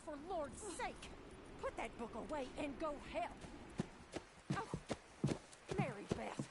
for Lord's sake! Put that book away and go help! Oh, Mary Beth.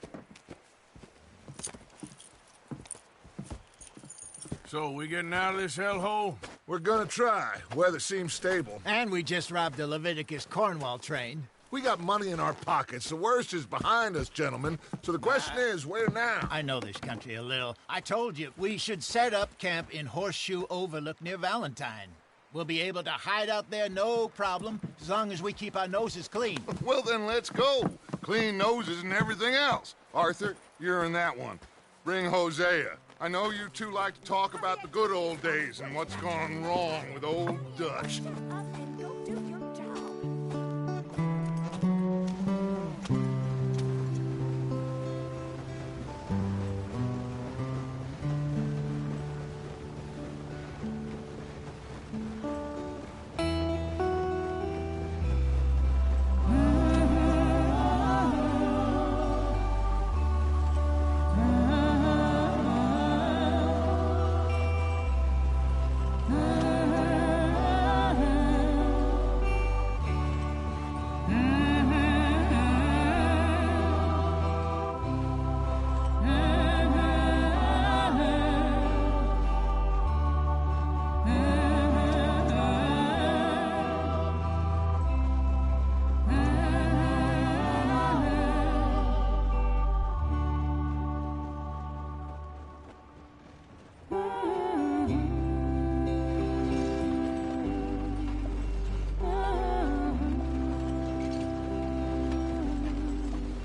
So, we getting out of this hellhole? We're gonna try. Weather seems stable. And we just robbed the Leviticus Cornwall train. We got money in our pockets. The worst is behind us, gentlemen. So the question is, where now? I know this country a little. I told you, we should set up camp in Horseshoe Overlook near Valentine. We'll be able to hide out there, no problem, as long as we keep our noses clean. Well, then let's go. Clean noses and everything else. Arthur, you're in that one. Bring Hosea. I know you two like to talk about the good old days and what's gone wrong with old Dutch. Up and go do your job.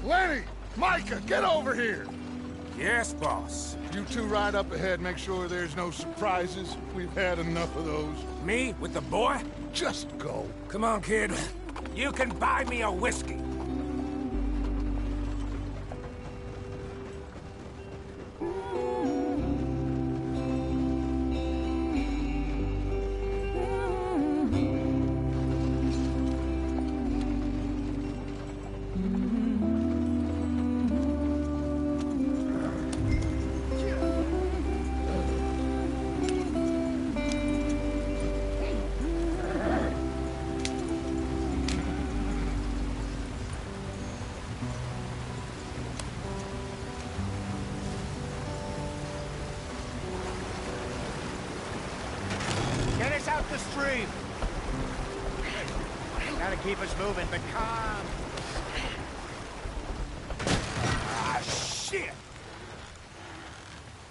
Lenny! Micah, get over here! Yes, boss. You two ride up ahead, make sure there's no surprises. We've had enough of those. Me? With the boy? Just go. Come on, kid. You can buy me a whiskey. Get us out the stream. Gotta keep us moving, but calm. Ah, shit!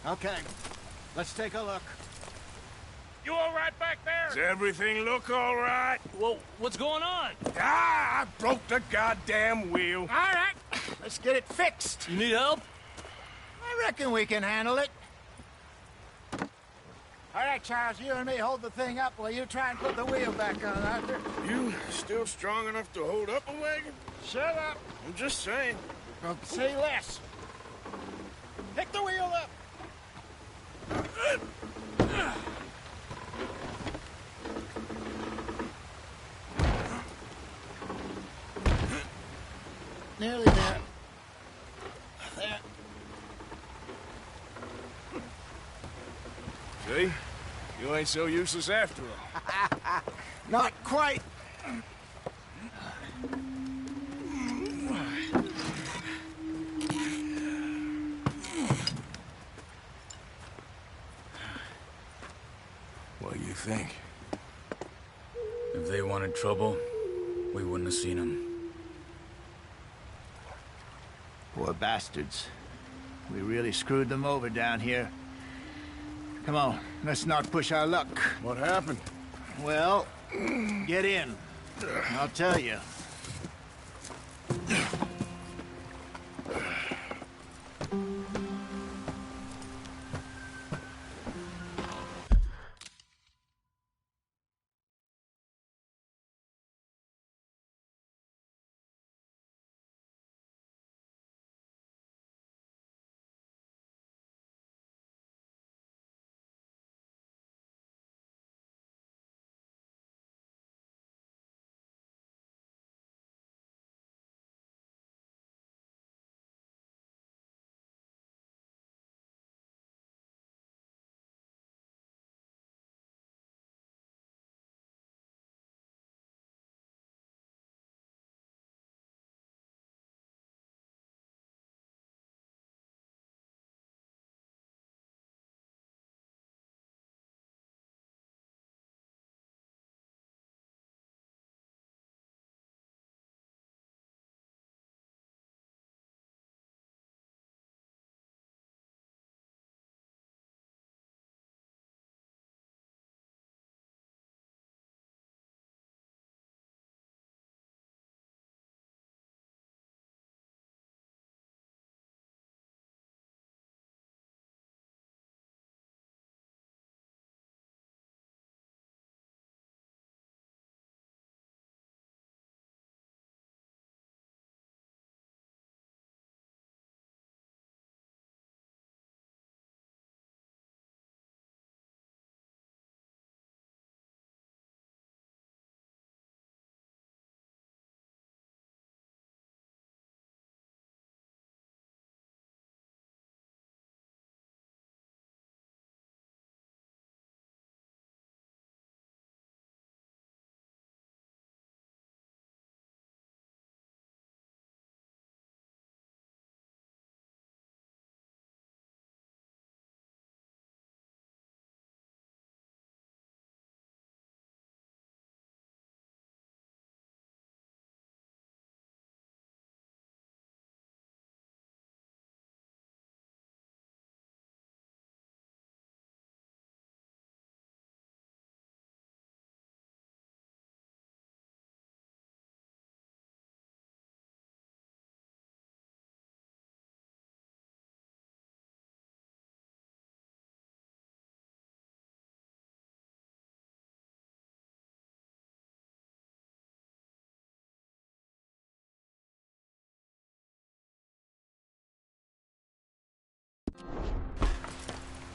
Okay, let's take a look. You all right back there? Does everything look all right? Well, what's going on? Ah, I broke the goddamn wheel. All right, let's get it fixed. You need help? I reckon we can handle it. All right, Charles, you and me hold the thing up while you try and put the wheel back on, Arthur. You still strong enough to hold up a wagon? Shut up. I'm just saying. Well, say less. Pick the wheel up. Nearly there. There. See? You ain't so useless after all. Not quite. What do you think? If they wanted trouble, we wouldn't have seen them. Poor bastards. We really screwed them over down here. Come on, let's not push our luck. What happened? Well, get in. I'll tell you.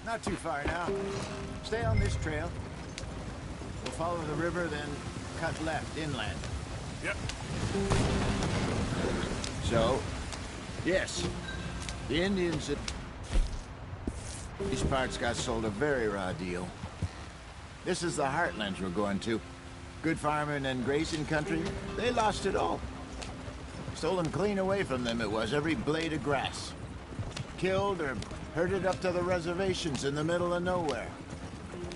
Not too far now. Stay on this trail. We'll follow the river, then cut left inland. Yep. So, yes, the Indians at these parts got sold a very raw deal. This is the heartlands we're going to. Good farming and grazing country, they lost it all. Stolen clean away from them it was, every blade of grass. Killed or herded up to the reservations in the middle of nowhere.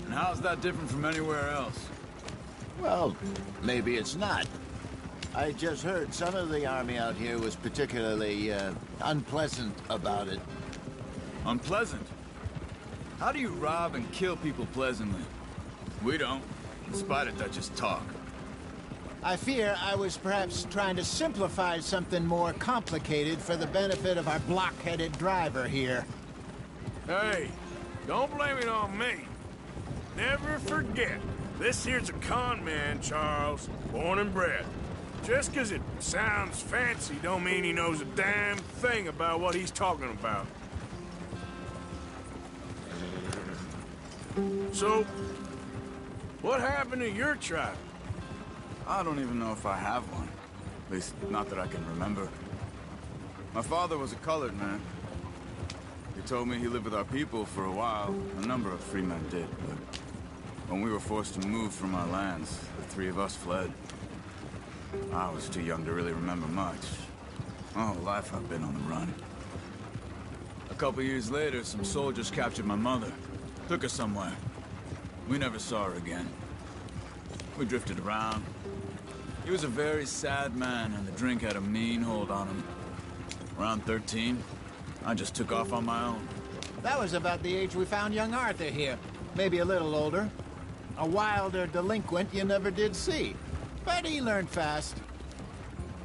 And how's that different from anywhere else? Well, maybe it's not. I just heard some of the army out here was particularly, unpleasant about it. Unpleasant? How do you rob and kill people pleasantly? We don't, in spite of Dutch's talk. I fear I was perhaps trying to simplify something more complicated for the benefit of our block-headed driver here. Hey, don't blame it on me. Never forget, this here's a con man, Charles, born and bred. Just 'cause it sounds fancy don't mean he knows a damn thing about what he's talking about. So, what happened to your tribe? I don't even know if I have one. At least, not that I can remember. My father was a colored man. He told me he lived with our people for a while. A number of free men did, but when we were forced to move from our lands, the three of us fled. I was too young to really remember much. My whole life I've been on the run. A couple years later, some soldiers captured my mother. Took her somewhere. We never saw her again. We drifted around. He was a very sad man, and the drink had a mean hold on him. Around 13, I just took off on my own. That was about the age we found young Arthur here. Maybe a little older. A wilder delinquent you never did see. But he learned fast.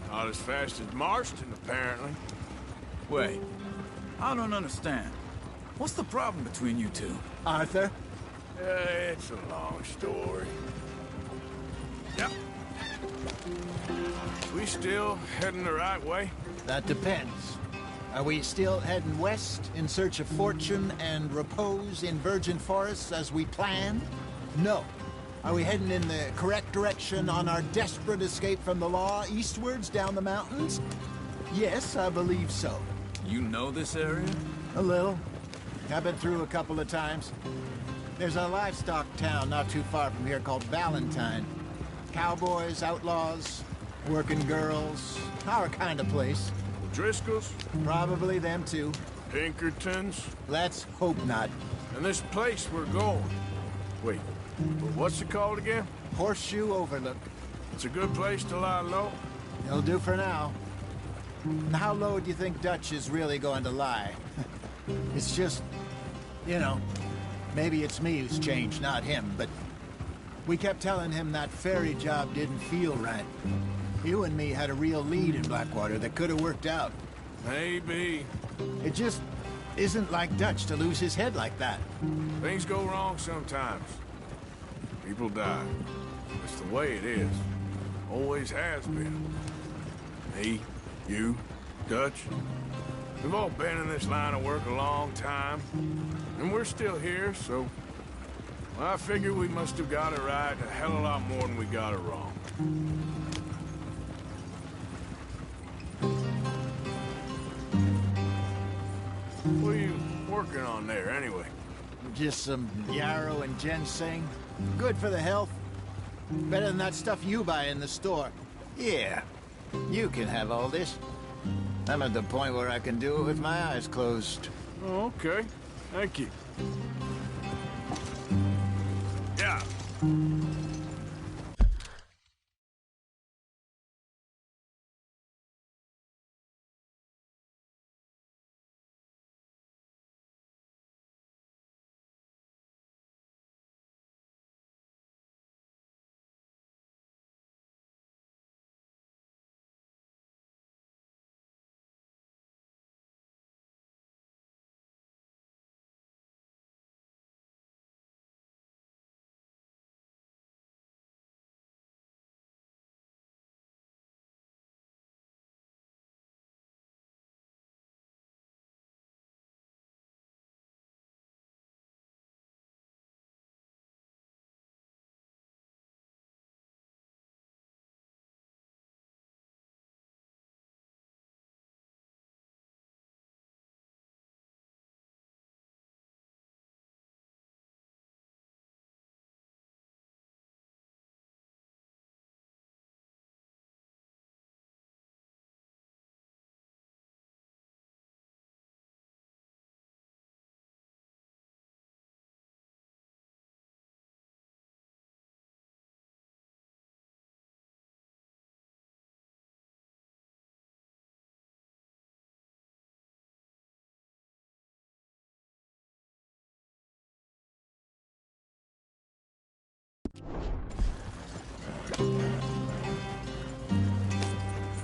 Not as fast as Marston, apparently. Wait, I don't understand. What's the problem between you two? Arthur? It's a long story. Yep. We still heading the right way? That depends. Are we still heading west in search of fortune and repose in virgin forests as we planned? No. Are we heading in the correct direction on our desperate escape from the law eastwards down the mountains? Yes, I believe so. You know this area? A little. I've been through a couple of times. There's a livestock town not too far from here called Valentine. Cowboys, outlaws, working girls, our kind of place. Driscoll's? Probably them too. Pinkertons? Let's hope not. And this place we're going. Wait, what's it called again? Horseshoe Overlook. It's a good place to lie low. It'll do for now. And how low do you think Dutch is really going to lie? It's just, you know, maybe it's me who's changed, not him, but we kept telling him that ferry job didn't feel right. You and me had a real lead in Blackwater that could have worked out. Maybe. It just isn't like Dutch to lose his head like that. Things go wrong sometimes. People die. It's the way it is. Always has been. Me, you, Dutch. We've all been in this line of work a long time. And we're still here, so... well, I figure we must have got it right a hell of a lot more than we got it wrong. What are you working on there, anyway? Just some yarrow and ginseng. Good for the health. Better than that stuff you buy in the store. Yeah, you can have all this. I'm at the point where I can do it with my eyes closed. Oh, okay. Thank you. Yeah.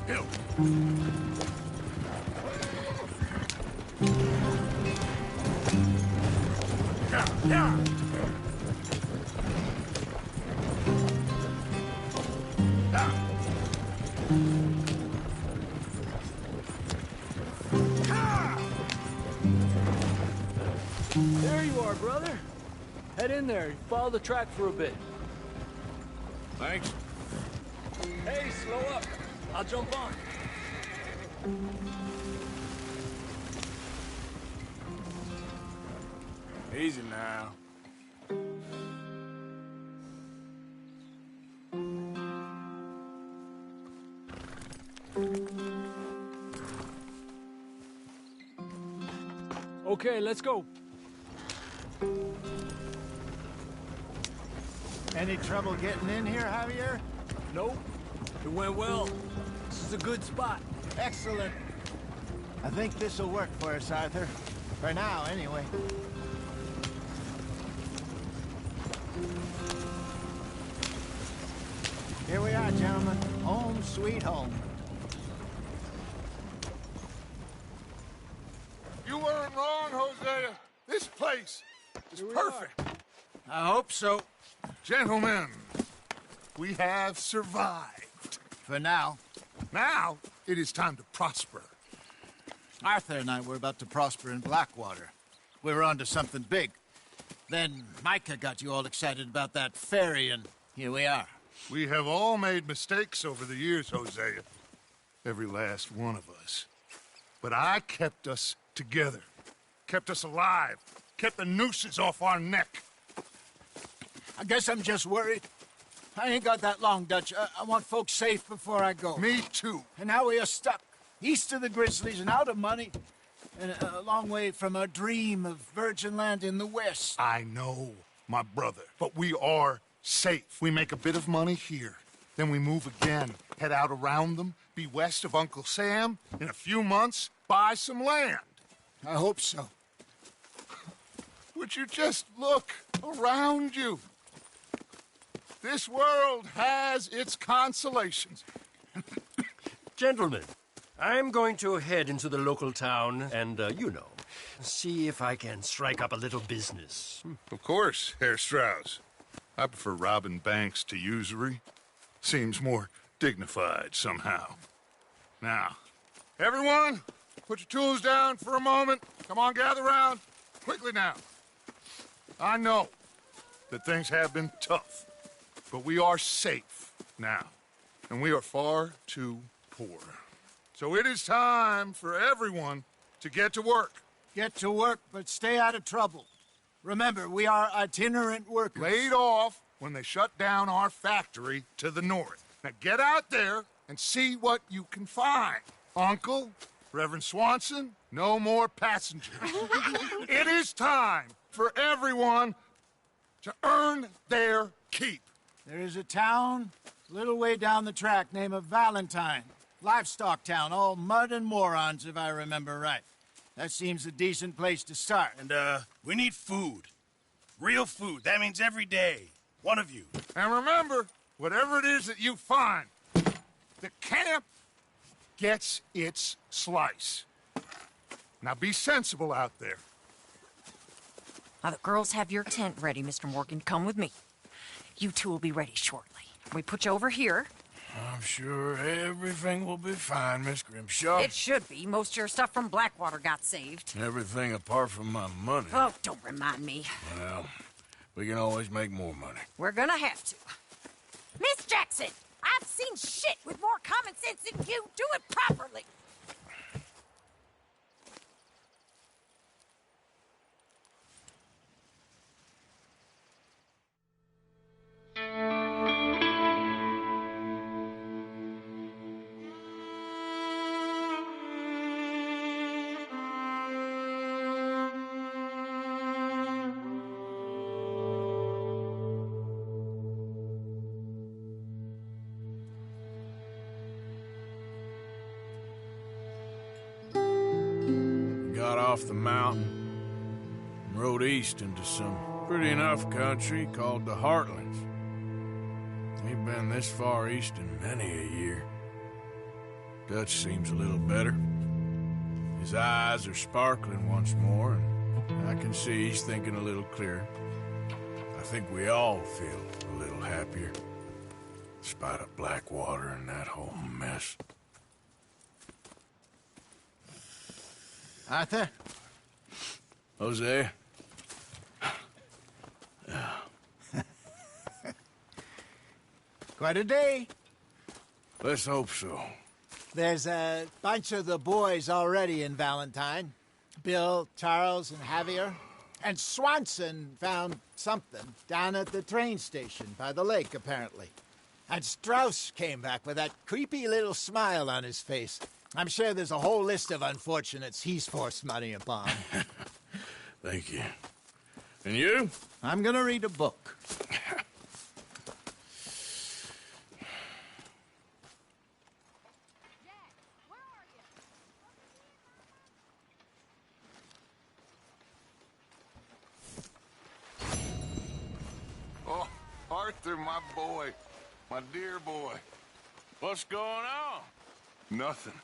Help. Yeah. There you are, brother. Head in there. Follow the track for a bit. Thanks. Hey, slow up. I'll jump on. Easy now. Okay, let's go. Any trouble getting in here, Javier? Nope. It went well. This is a good spot. Excellent. I think this'll work for us, Arthur. For now, anyway. Here we are, gentlemen. Home sweet home. You weren't wrong, Hosea. This place is perfect. I hope so. Gentlemen, we have survived. For now. Now, it is time to prosper. Arthur and I were about to prosper in Blackwater. We were onto something big. Then Micah got you all excited about that ferry, and here we are. We have all made mistakes over the years, Hosea. Every last one of us. But I kept us together. Kept us alive. Kept the nooses off our neck. I guess I'm just worried. I ain't got that long, Dutch. I want folks safe before I go. Me too. And now we are stuck, east of the Grizzlies and out of money, and a long way from our dream of virgin land in the west. I know, my brother, but we are safe. We make a bit of money here, then we move again, head out around them, be west of Uncle Sam, in a few months, buy some land. I hope so. Would you just look around you? This world has its consolations. Gentlemen, I'm going to head into the local town and, see if I can strike up a little business. Of course, Herr Strauss. I prefer robbing banks to usury. Seems more dignified somehow. Now, everyone, put your tools down for a moment. Come on, gather round. Quickly now. I know that things have been tough, but we are safe now, and we are far too poor. So it is time for everyone to get to work. Get to work, but stay out of trouble. Remember, we are itinerant workers. Laid off when they shut down our factory to the north. Now get out there and see what you can find. Uncle, Reverend Swanson, no more passengers. It is time for everyone to earn their keep. There is a town a little way down the track named Valentine. Livestock town, all mud and morons, if I remember right. That seems a decent place to start. And, we need food. Real food. That means every day. One of you. And remember, whatever it is that you find, the camp gets its slice. Now be sensible out there. Now, the girls have your tent ready, Mr. Morgan. Come with me. You two will be ready shortly. We put you over here. I'm sure everything will be fine, Miss Grimshaw. It should be. Most of your stuff from Blackwater got saved. Everything apart from my money. Oh, don't remind me. Well, we can always make more money. We're gonna have to. Miss Jackson, I've seen shit with more common sense than you. Do it properly. Got off the mountain and rode east into some pretty enough country called the Heartlands. Ain't been this far east in many a year. Dutch seems a little better. His eyes are sparkling once more, and I can see he's thinking a little clearer. I think we all feel a little happier, despite of Blackwater and that whole mess. Arthur? Jose? Quite a day. Let's hope so. There's a bunch of the boys already in Valentine. Bill, Charles, and Javier. And Swanson found something down at the train station by the lake, apparently. And Strauss came back with that creepy little smile on his face. I'm sure there's a whole list of unfortunates he's forced money upon. Thank you. And you? I'm gonna read a book. Oh, Arthur, my boy. My dear boy. What's going on? Nothing.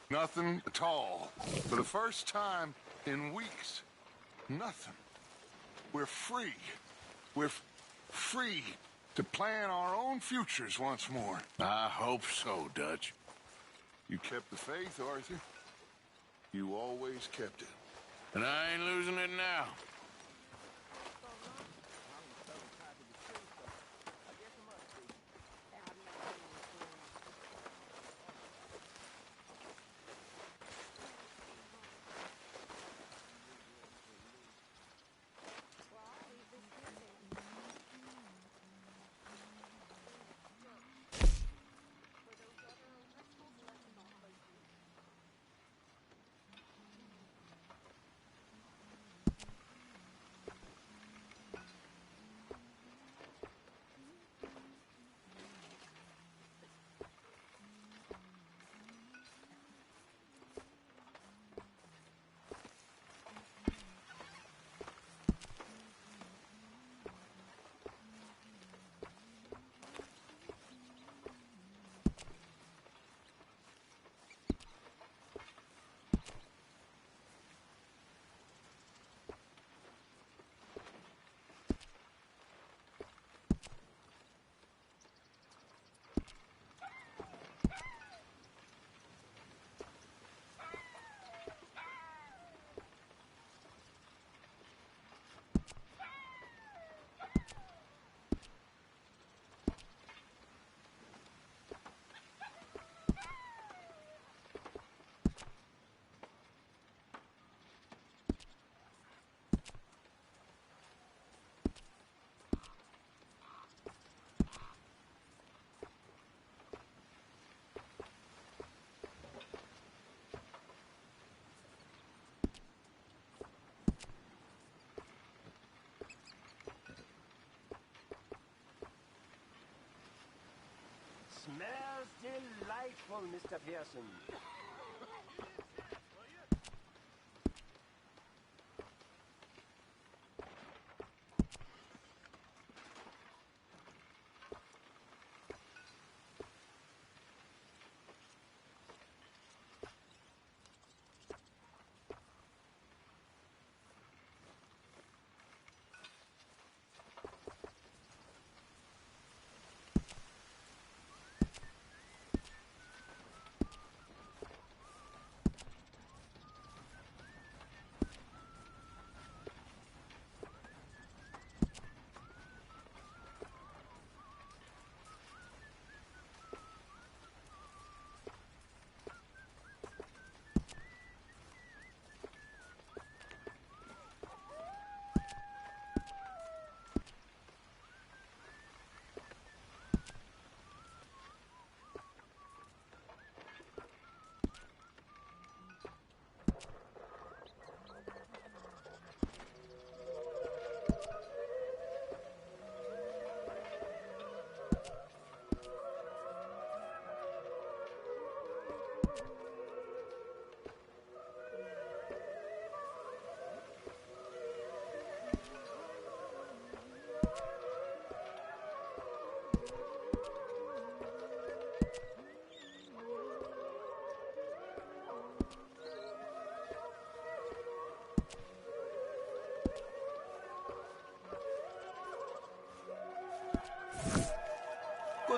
Nothing at all. For the first time in weeks. Nothing. We're free. We're free to plan our own futures once more. I hope so, Dutch. You kept the faith, Arthur. You always kept it. And I ain't losing it now. Smells delightful, Mr. Pearson.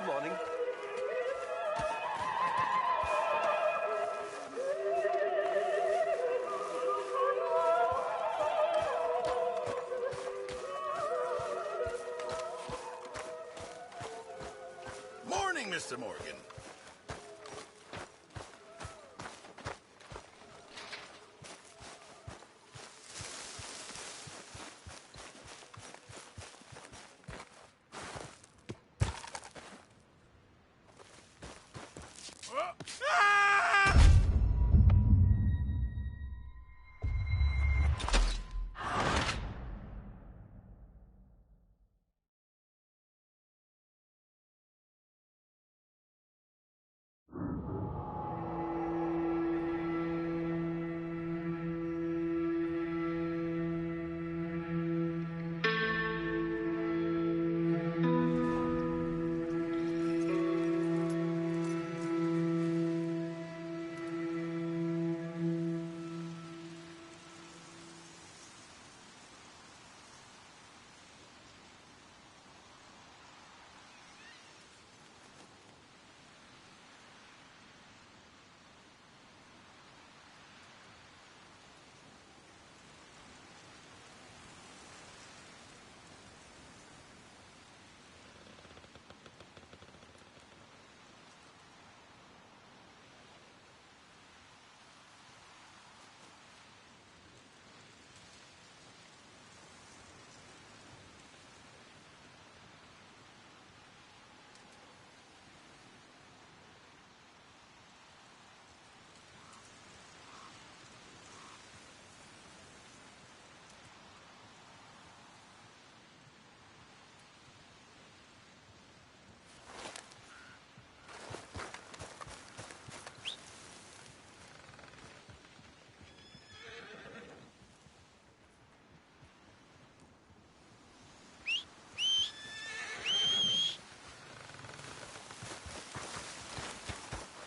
morning. Morning, Mr. Morgan.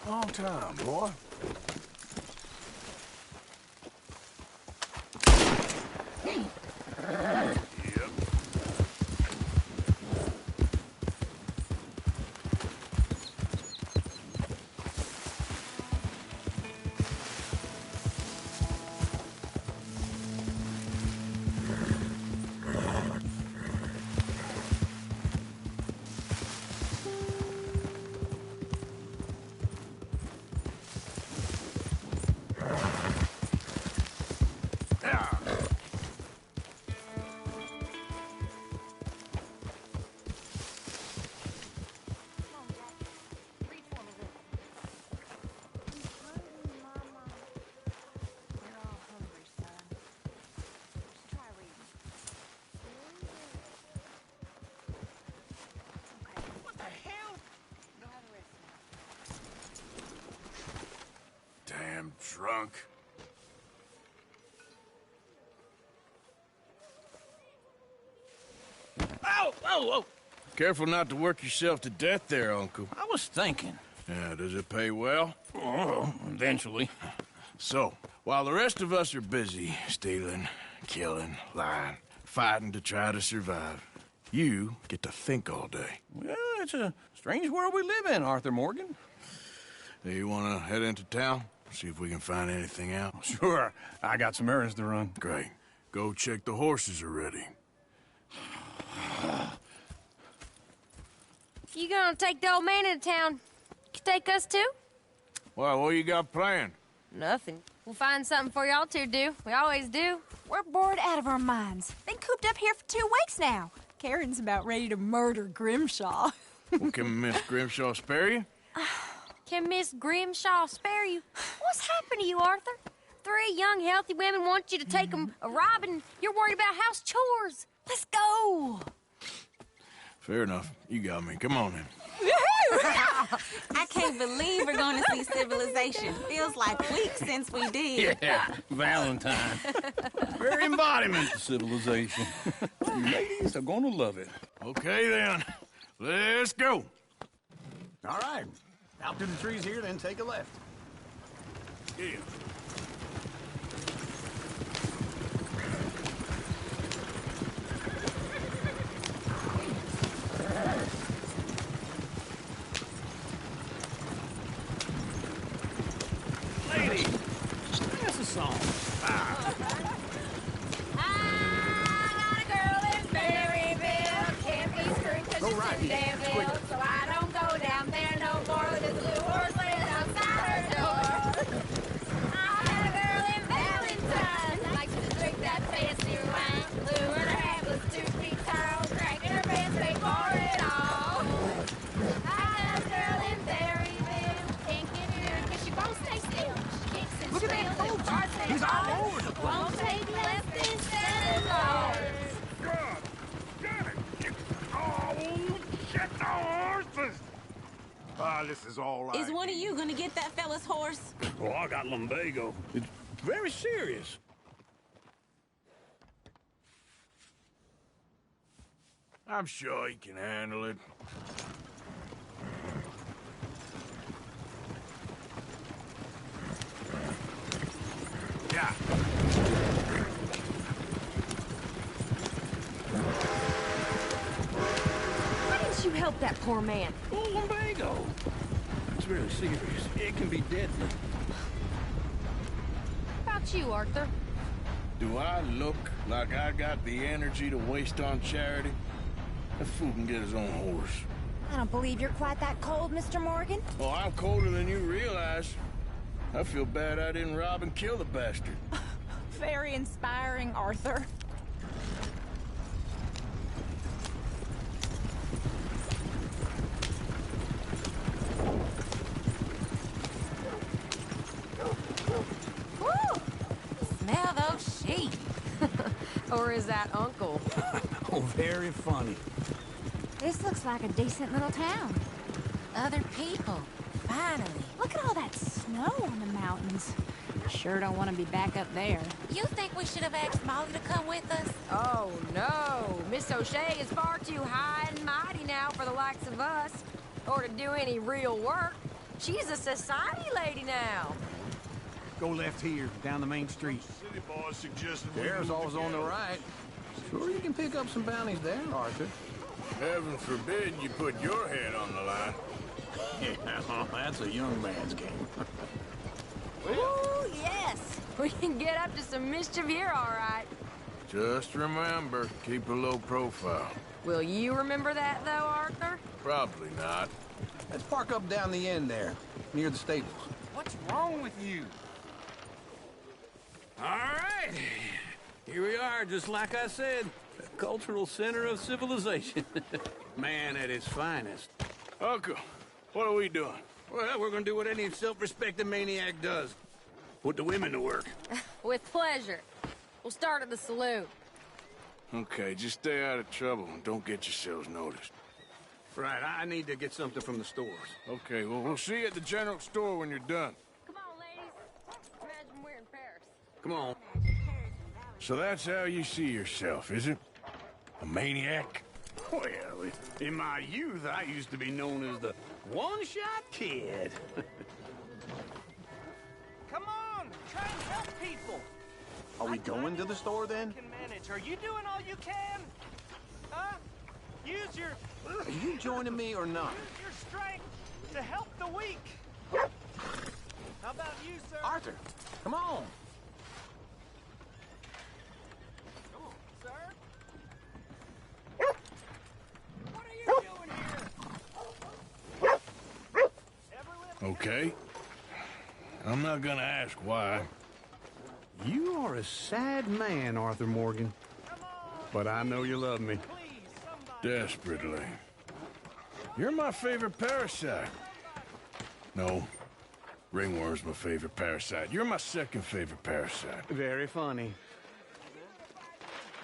Long time, boy. Damn drunk. Ow! Whoa, whoa! Careful not to work yourself to death there, Uncle. I was thinking. Yeah, does it pay well? Oh, eventually. So, while the rest of us are busy stealing, killing, lying, fighting to try to survive, you get to think all day. Well, it's a strange world we live in, Arthur Morgan. Hey, you want to head into town? See if we can find anything out? Sure. I got some errands to run. Great. Go check the horses are ready. You gonna take the old man into town? You take us too? Well, what you got planned? Nothing. We'll find something for y'all to do. We always do. We're bored out of our minds. Been cooped up here for 2 weeks now. Karen's about ready to murder Grimshaw. Well, can Miss Grimshaw spare you? Can Miss Grimshaw spare you? What's happened to you, Arthur? 3 young, healthy women want you to take them a robbing. You're worried about house chores. Let's go. Fair enough. You got me. Come on in. I can't believe we're going to see civilization. Feels like weeks since we did. Yeah, Valentine. Very embodiment of civilization. You ladies are going to love it. Okay, then. Let's go. All right. Out to the trees here, then take a left. Yeah. song. Go right here. So I don't go down there no more with this blue horse laying outside her door. I had a girl in Valentine, likes to drink that fancy wine. Blue in her hair was 2 feet tall, cracking her pants, paid for it all. I had a girl in Berryville, can't get her because she won't stay still. She kicks and Look at that squeals and boat. barks and He's all barks. over the place. Won't take less than 7 hours. God damn it! Oh, shit, the horses! Ah, this is all right. Is one of you gonna get that fella's horse? Oh, I got lumbago. It's very serious. I'm sure he can handle it. Yeah. Why didn't you help that poor man? Oh, lumbago. It's really serious. It can be deadly. How about you, Arthur? Do I look like I got the energy to waste on charity? That fool can get his own horse. I don't believe you're quite that cold, Mr. Morgan. Oh, I'm colder than you realize. I feel bad I didn't rob and kill the bastard. Very inspiring, Arthur. Woo! Smell those sheep. Or is that Uncle? Oh, very funny. This looks like a decent little town. Other people. Finally. Look at all that snow on the mountains. Sure don't want to be back up there. You think we should have asked Molly to come with us? Oh, no. Miss O'Shea is far too high and mighty now for the likes of us. Or to do any real work. She's a society lady now. Go left here, down the main street. City boys suggested There's always on the right. Sure, you can pick up some bounties there, Arthur. Heaven forbid you put your head on the line. Yeah, well, that's a young man's game. Ooh, yes. We can get up to some mischief here, all right. Just remember, keep a low profile. Will you remember that, though, Arthur? Probably not. Let's park up down the end there, near the stables. What's wrong with you? All right. Here we are, just like I said. The cultural center of civilization. Man at his finest. Uncle, what are we doing? Well, we're gonna do what any self-respecting maniac does. Put the women to work. With pleasure. We'll start at the saloon. Okay, just stay out of trouble and don't get yourselves noticed. Right, I need to get something from the stores. Okay, well, we'll see you at the general store when you're done. Come on, ladies. Imagine we're in Paris. Come on. So that's how you see yourself, is it? A maniac? Well, in my youth, I used to be known as the one-shot kid. Come on, try and help people. Are we going to the store then? Can manage. Are you doing all you can? Huh? Use your Are you joining me or not? your strength to help the weak. How about you, sir? Arthur, come on. Come on, sir. What are you doing here? Okay. I'm not gonna ask why. You are a sad man, Arthur Morgan. But I know you love me. Desperately. You're my favorite parasite. No. Ringworm's my favorite parasite. You're my second favorite parasite. Very funny.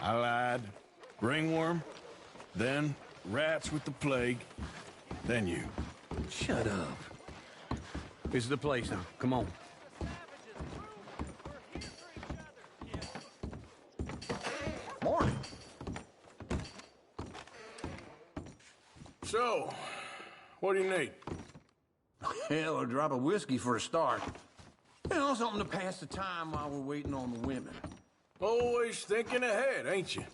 I lied. Ringworm, then rats with the plague, then you. Shut up. This is the place now. Come on. Morning. So, what do you need? Hell, a drop of whiskey for a start. You know, something to pass the time while we're waiting on the women. Always thinking ahead, ain't you?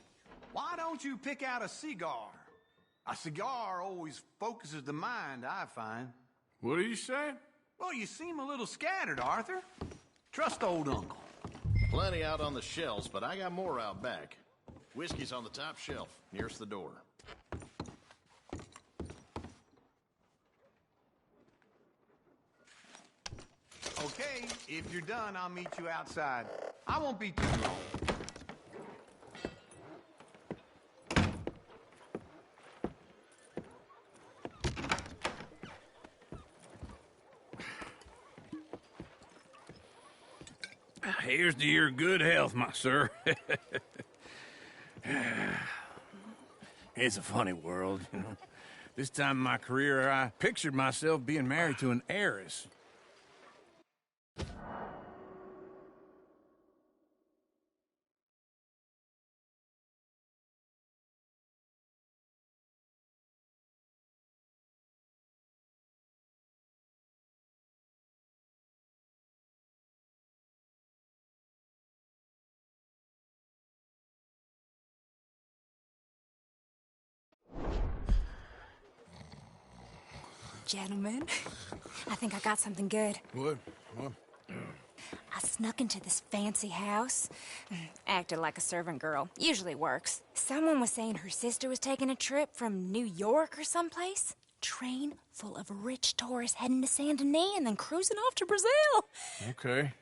Why don't you pick out a cigar? A cigar always focuses the mind, I find. What are you saying? Well, you seem a little scattered, Arthur. Trust old Uncle. Plenty out on the shelves, but I got more out back. Whiskey's on the top shelf, nearest the door. Okay, if you're done, I'll meet you outside. I won't be too long. Here's to your good health, my sir. It's a funny world, you know. This time in my career, I pictured myself being married to an heiress. Gentlemen, I think I got something good. What? I snuck into this fancy house. Acted like a servant girl. Usually works. Someone was saying her sister was taking a trip from New York or someplace. Train full of rich tourists heading to Saint Denis and then cruising off to Brazil. Okay.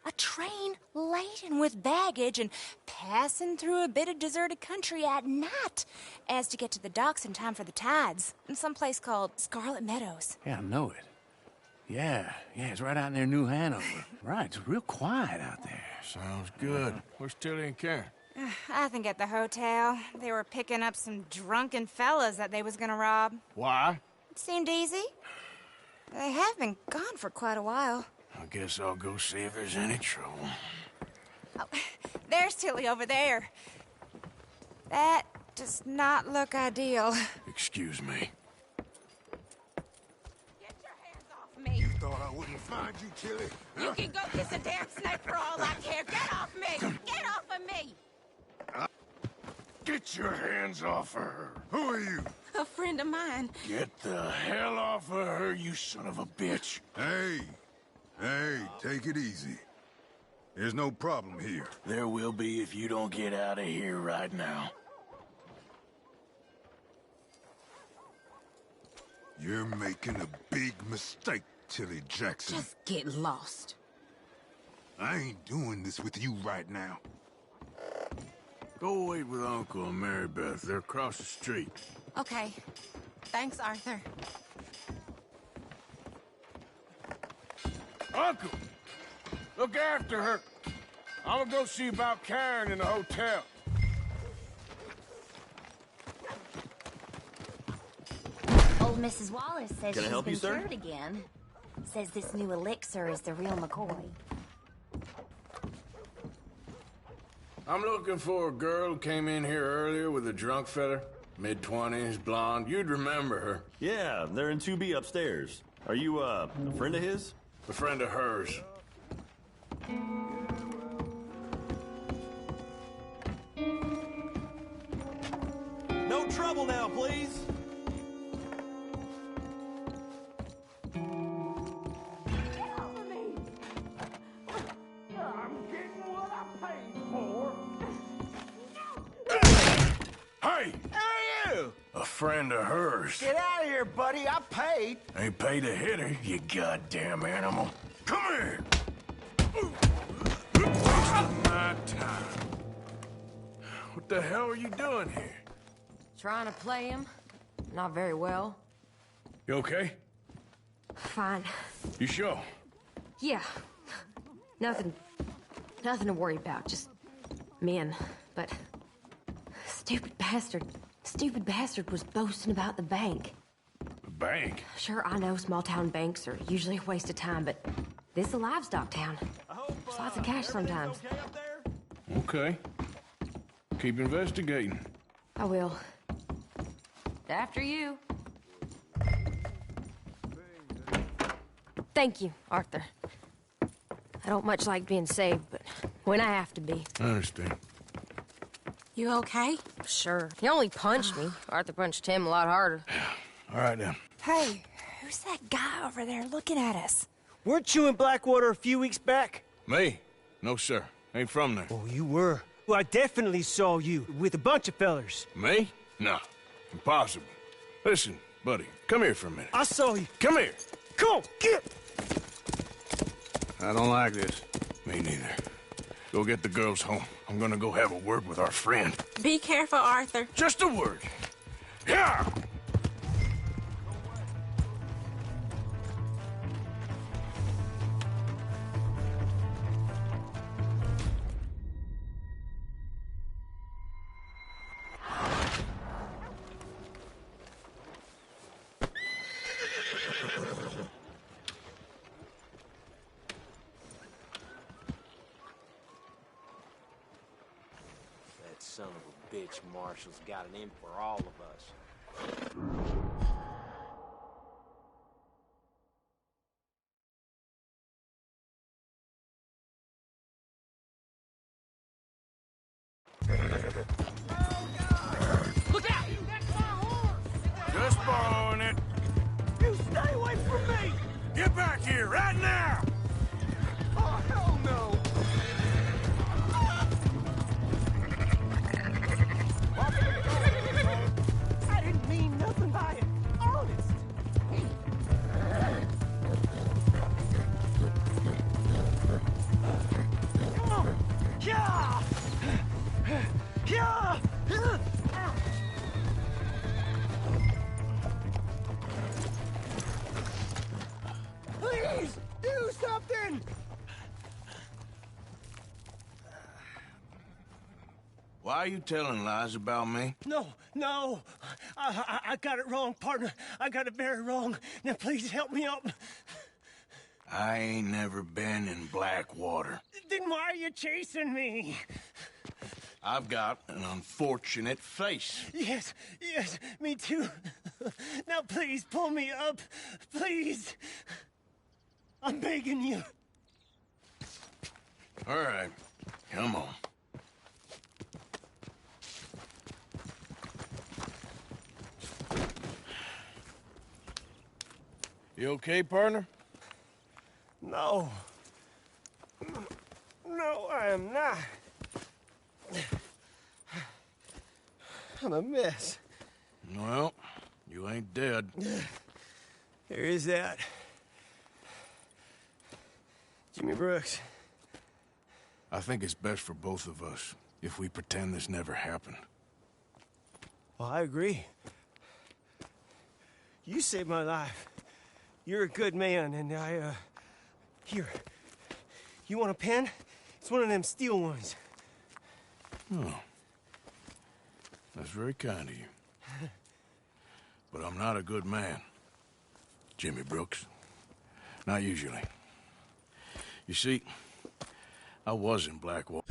A train laden with baggage and passing through a bit of deserted country at night as to get to the docks in time for the tides in some place called Scarlet Meadows. Yeah, I know it. Yeah, it's right out near New Hanover. Right, it's real quiet out there. Sounds good. Where's Tilly and Karen? I think at the hotel. They were picking up some drunken fellas that they was gonna rob. Why? It seemed easy. They have been gone for quite a while. I guess I'll go see if there's any trouble. Oh, there's Tilly over there. That does not look ideal. Excuse me. Get your hands off me. You thought I wouldn't find you, Tilly? You can go kiss a damn snake for all I care. Get off me! Get off of me! Get your hands off of her. Who are you? A friend of mine. Get the hell off of her, you son of a bitch. Hey, take it easy. There's no problem here. There will be if you don't get out of here right now. You're making a big mistake, Tilly Jackson. Just get lost. I ain't doing this with you right now. Go wait with Uncle and Mary Beth. They're across the street. Okay. Thanks, Arthur. Uncle! Look after her. I'm gonna go see about Karen in the hotel. Old Mrs. Wallace says Can I she's help been you, sir? cured again. Says this new elixir is the real McCoy. I'm looking for a girl who came in here earlier with a drunk fella. Mid-20s, blonde. You'd remember her. Yeah, they're in 2B upstairs. Are you, a friend of his? A friend of hers. No trouble now, please. Hey! Who are you? A friend of hers. Get out of here, buddy. I paid. Ain't paid to hit her, you goddamn animal. Come here! Wasting my time. What the hell are you doing here? Trying to play him. Not very well. You okay? Fine. You sure? Yeah. Nothing to worry about. Just men. But stupid bastard was boasting about the bank. The bank? Sure, I know small town banks are usually a waste of time, but this is a livestock town. There's lots of cash sometimes. Okay. Keep investigating. I will. After you. Thank you, Arthur. I don't much like being saved, but when I have to be. I understand. You okay? Sure. He only punched me. Arthur punched him a lot harder. All right, then. Hey, who's that guy over there looking at us? Weren't you in Blackwater a few weeks back? Me? No, sir. Ain't from there. Oh, you were. Well, I definitely saw you with a bunch of fellers. Me? No. Impossible. Listen, buddy, come here for a minute. I saw you. Come here. Come on, get! I don't like this. Me neither. Go get the girls home. I'm gonna go have a word with our friend. Be careful, Arthur. Just a word. Yeah! That son of a bitch Marshall's got it in for all of us. Look out! That's my horse! Just borrowing it. You stay away from me! Get back here, right now! Oh, hell no! I didn't mean nothing by it. Honest. Come on. Yeah! Yeah! Please, do something! Why are you telling lies about me? No, no. I got it wrong, partner. I got it very wrong. Now, please help me up. I ain't never been in Blackwater. Then why are you chasing me? I've got an unfortunate face. Yes, yes, me too. Now, please, pull me up. Please. I'm begging you. All right, come on. You okay, partner? No. No, I am not. I'm a mess. Well, you ain't dead. There is that. Jimmy Brooks. I think it's best for both of us if we pretend this never happened. Well, I agree. You saved my life. You're a good man, and Here. You want a pen? It's one of them steel ones. Oh. That's very kind of you. But I'm not a good man, Jimmy Brooks. Not usually. You see, I was in Blackwater.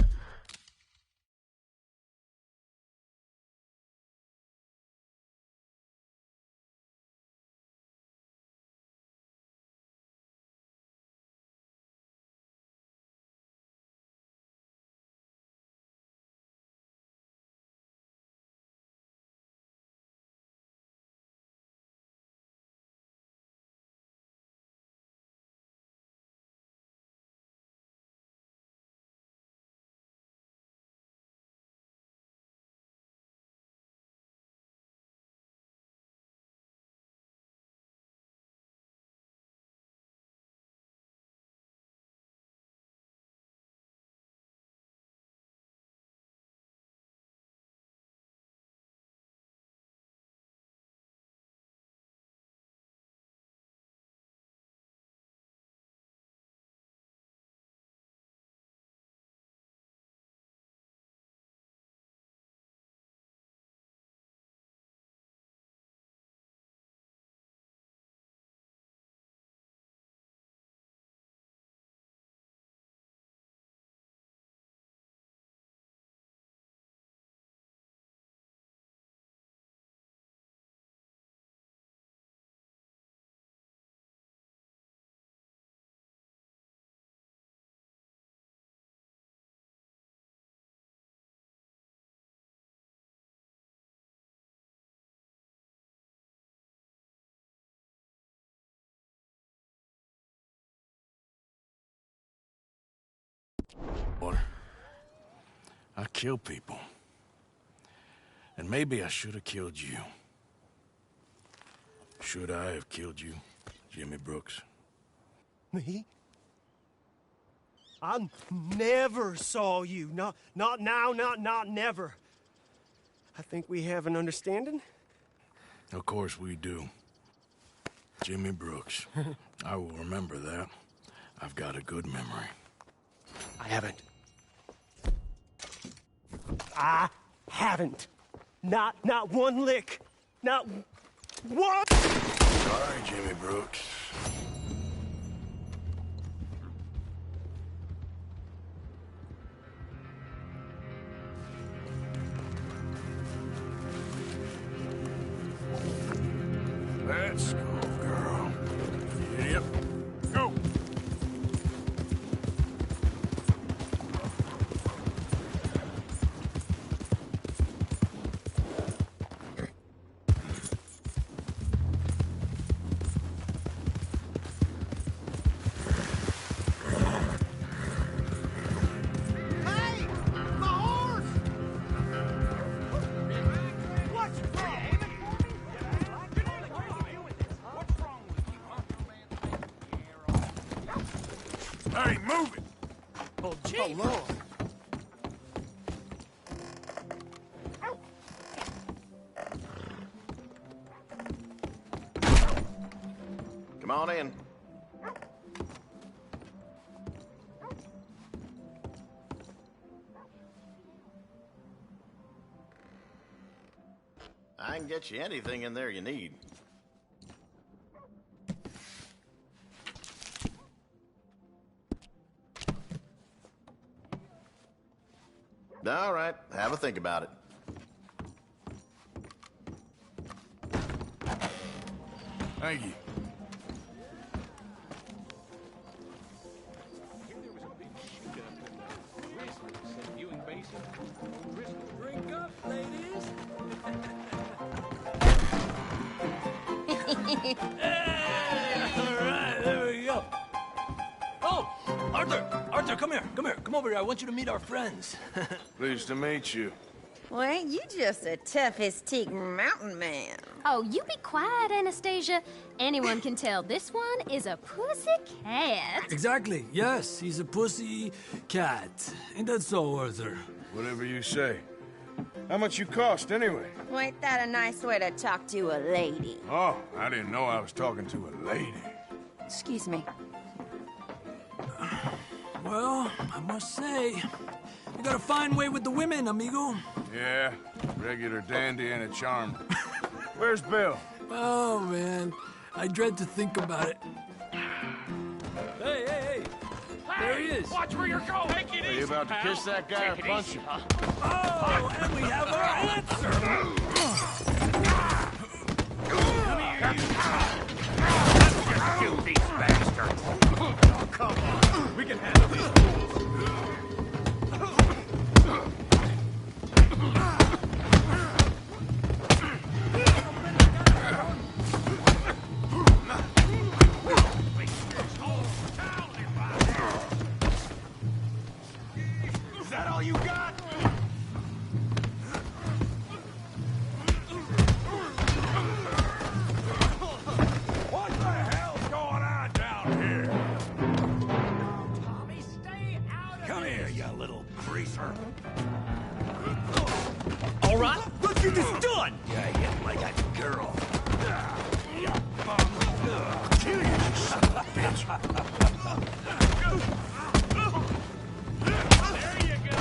I kill people. And maybe I should have killed you. Should I have killed you, Jimmy Brooks? Me? I never saw you. Not now, not never. I think we have an understanding. Of course we do. Jimmy Brooks. I will remember that. I've got a good memory. I haven't. I haven't. Not one lick. Not one. Sorry, Jimmy Brooks. Let's go, girl. Yep. Go. Hey! My horse! What's Hey, move it! Oh, gee. Oh, Lord. Come on in. I can get you anything in there you need. All right, have a think about it. Thank you. Drink up, ladies. All right, there we go. Oh, Arthur, come here. Come over here. I want you to meet our friends. Pleased to meet you. Well, ain't you just a tough-as-teak mountain man? Oh, you be quiet, Anastasia. Anyone can tell this one is a pussy cat. Exactly. Yes, he's a pussy cat. Ain't that so, Arthur? Whatever you say. How much you cost, anyway? Well, ain't that a nice way to talk to a lady? Oh, I didn't know I was talking to a lady. Excuse me. Well, I must say, you got a fine way with the women, amigo. Yeah, regular dandy and a charm. Where's Bill? Oh, man. I dread to think about it. Hey! There he is. Watch where you're going. Take it Are easy, you about to pal. kiss that guy or Take it punch easy, him? Oh, and we have our answer. Come here, you. Let's shoot these bastards. Oh, come on. We can handle these fools. Is that all you got? What the hell's going on down here? Tommy, stay out of Come here, you little greaser. All right, let's get this done. Yeah, hit like a girl. Kill you, son of a bitch. There you go.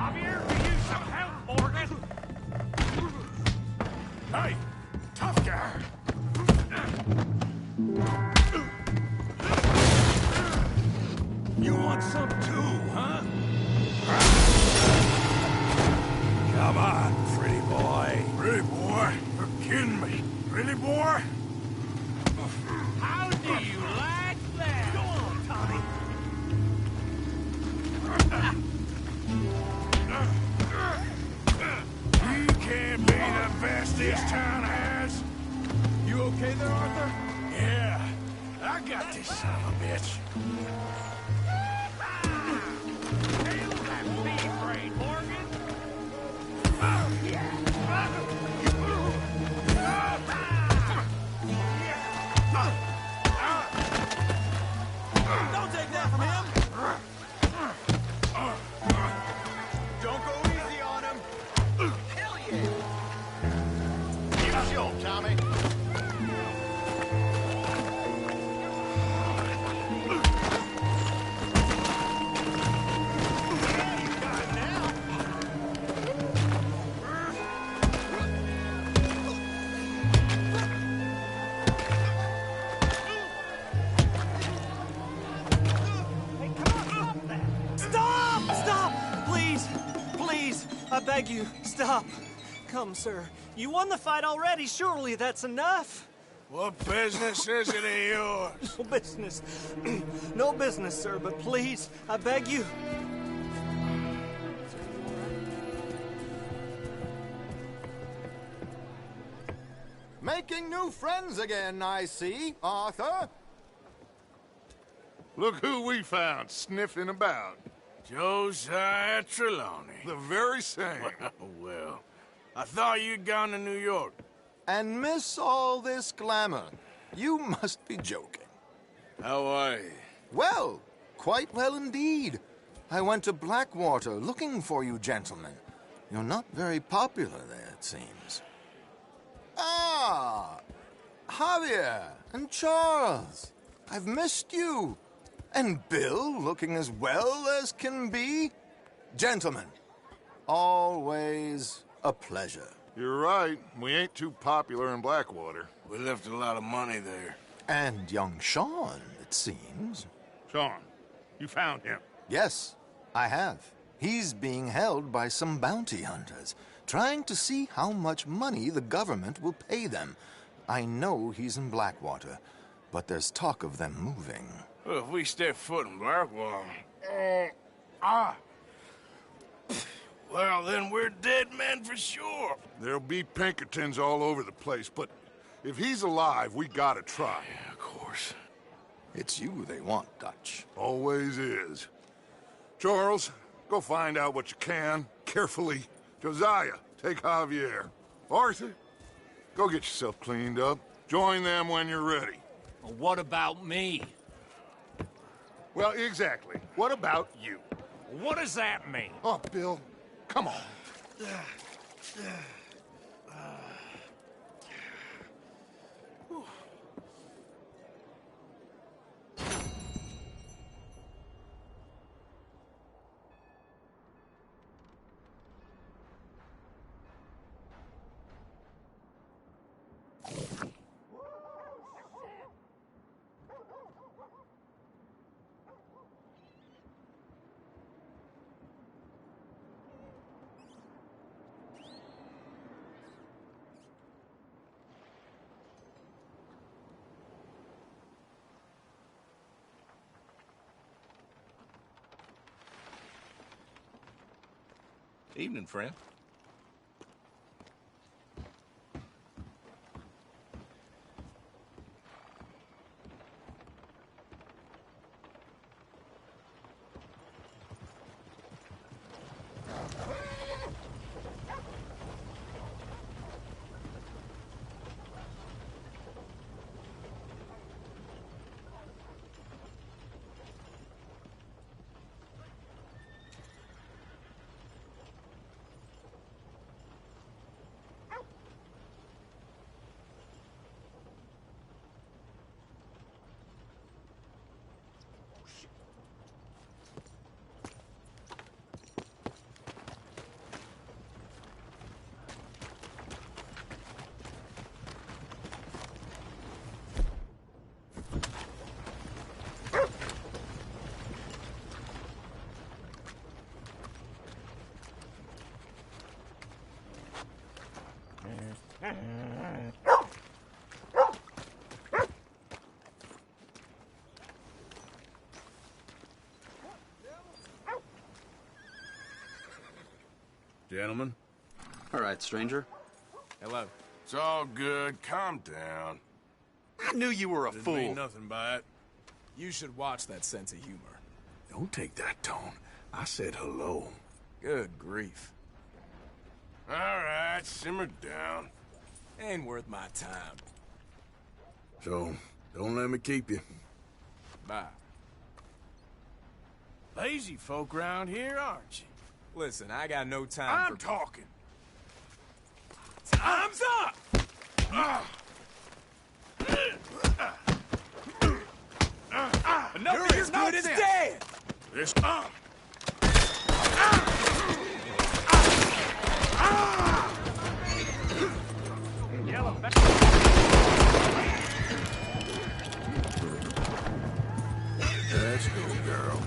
I'm here for you some help, Morgan. Hey, tough guy. You want some too, huh? Come on, pretty boy. Pretty boy? You're kidding me. Really, boy? How do you like that? Go on, Tommy. You can't be the best this town has. You okay there, Arthur? Yeah, I got this son of a bitch. Hail that beef brain, Morgan. Please, please, I beg you, stop. Come, sir. You won the fight already. Surely that's enough. What business is it of yours? No business. No business, sir, but please, I beg you. Making new friends again, I see, Arthur. Look who we found sniffing about. Josiah Trelawney. The very same. Well, I thought you'd gone to New York. And miss all this glamour. You must be joking. How are you? Well, quite well indeed. I went to Blackwater looking for you gentlemen. You're not very popular there, it seems. Ah, Javier and Charles. I've missed you. And Bill looking as well as can be. Gentlemen, always a pleasure. You're right. We ain't too popular in Blackwater. We left a lot of money there. And young Sean, it seems. Sean, you found him? Yes, I have. He's being held by some bounty hunters, trying to see how much money the government will pay them. I know he's in Blackwater, but there's talk of them moving. Well, if we step foot in Blackwater... Well, then we're dead men for sure. There'll be Pinkertons all over the place, but if he's alive, we gotta try. Yeah, of course. It's you they want, Dutch. Always is. Charles, go find out what you can, carefully. Josiah, take Javier. Arthur, go get yourself cleaned up. Join them when you're ready. Well, what about me? Well, exactly. What about you? What does that mean? Oh, Bill, come on. Evening, friend. Gentlemen? All right, stranger. Hello. It's all good. Calm down. I knew you were a Didn't fool. mean nothing by it. You should watch that sense of humor. Don't take that tone. I said hello. Good grief. All right, simmer down. Ain't worth my time. So, don't let me keep you. Bye. Lazy folk round here, aren't you? Listen, I got no time I'm talking. Time's up! Enough You're of your as good as nonsense! dead! This up! Let's go, girl.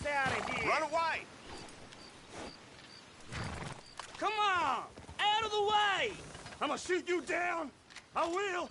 us out of here. Run away! Come on! Out of the way! I'm gonna shoot you down! I will!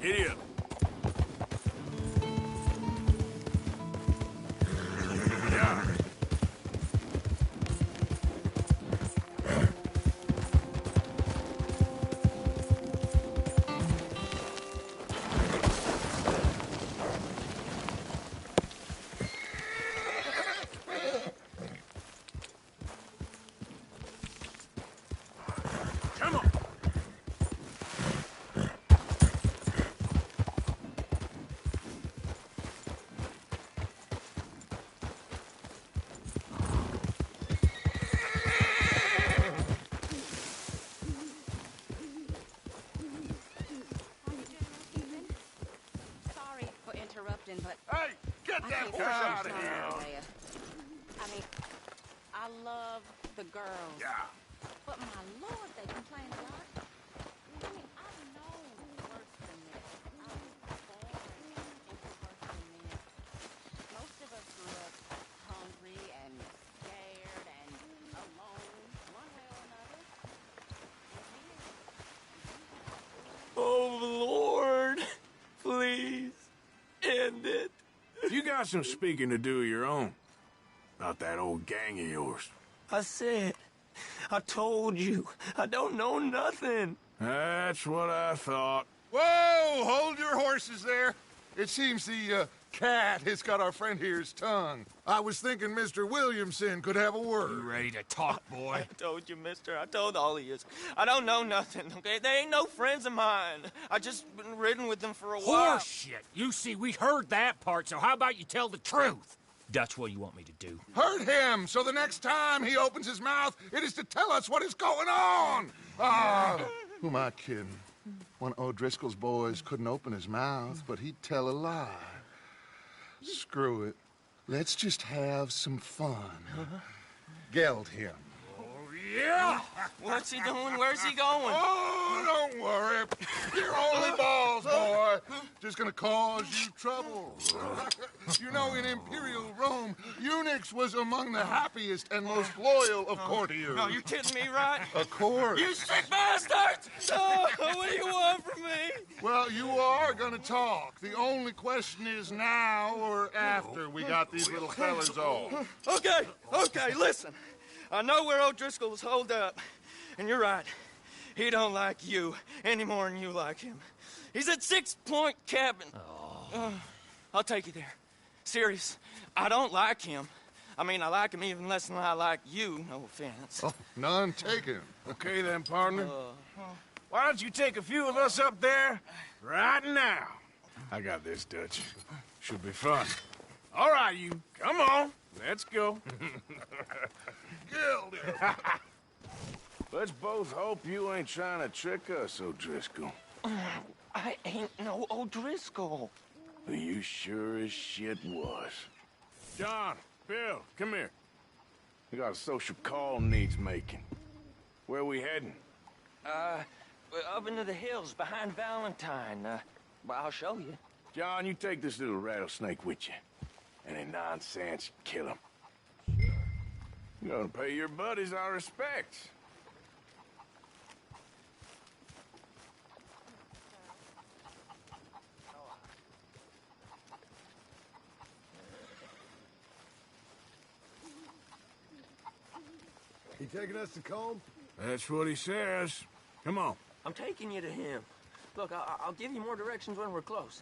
Idiot. Yeah. Come on. Sorry for interrupting, but Hey, get that horse out of here! I mean, I love the girls. Yeah. But my lord, they complain a lot. I mean, I know worse than this. I was born into worse than this. Most of us grew up hungry and scared and alone, one way or another. Oh, Lord. Please. End it. You got some speaking to do of your own. About that old gang of yours. I said, I told you, I don't know nothing. That's what I thought. Whoa! Hold your horses there. It seems the cat has got our friend here's tongue. I was thinking Mr. Williamson could have a word. You ready to talk, boy? I told you, mister. I told all of you. I don't know nothing, okay? They ain't no friends of mine. I just been ridden with them for a while. Horseshit. You see, we heard that part, so how about you tell the truth? Dutch, what do you want me to do? Hurt him, so the next time he opens his mouth, it is to tell us what is going on. Who am I kidding? One of O'Driscoll's boys couldn't open his mouth, but he'd tell a lie. Screw it. Let's just have some fun. Geld him. Yeah! What's he doing? Where's he going? Oh, don't worry. You're only balls, boy. Just gonna cause you trouble. You know, in Imperial Rome, eunuchs was among the happiest and most loyal of courtiers. No, you kidding me, right? Of course. You sick bastard! Oh, what do you want from me? Well, you are gonna talk. The only question is now or after we got these little fellas off. Okay, listen. I know where O'Driscoll's holed up, and you're right. He don't like you any more than you like him. He's at 6 Point Cabin. I'll take you there. Serious. I don't like him. I mean, I like him even less than I like you, no offense. Oh, none taken. Okay then, partner. Why don't you take a few of us up there right now? I got this, Dutch. Should be fun. All right, you. Come on. Let's go. Killed him. Let's both hope you ain't trying to trick us, O'Driscoll. I ain't no O'Driscoll. Well, you sure as shit was. John, Bill, come here. We got a social call needs making. Where we heading? Up into the hills behind Valentine. Well, I'll show you. John, you take this little rattlesnake with you. Any nonsense, kill him. You're gonna pay your buddies our respects. He taking us to Combe? That's what he says. Come on. I'm taking you to him. Look, I'll give you more directions when we're close.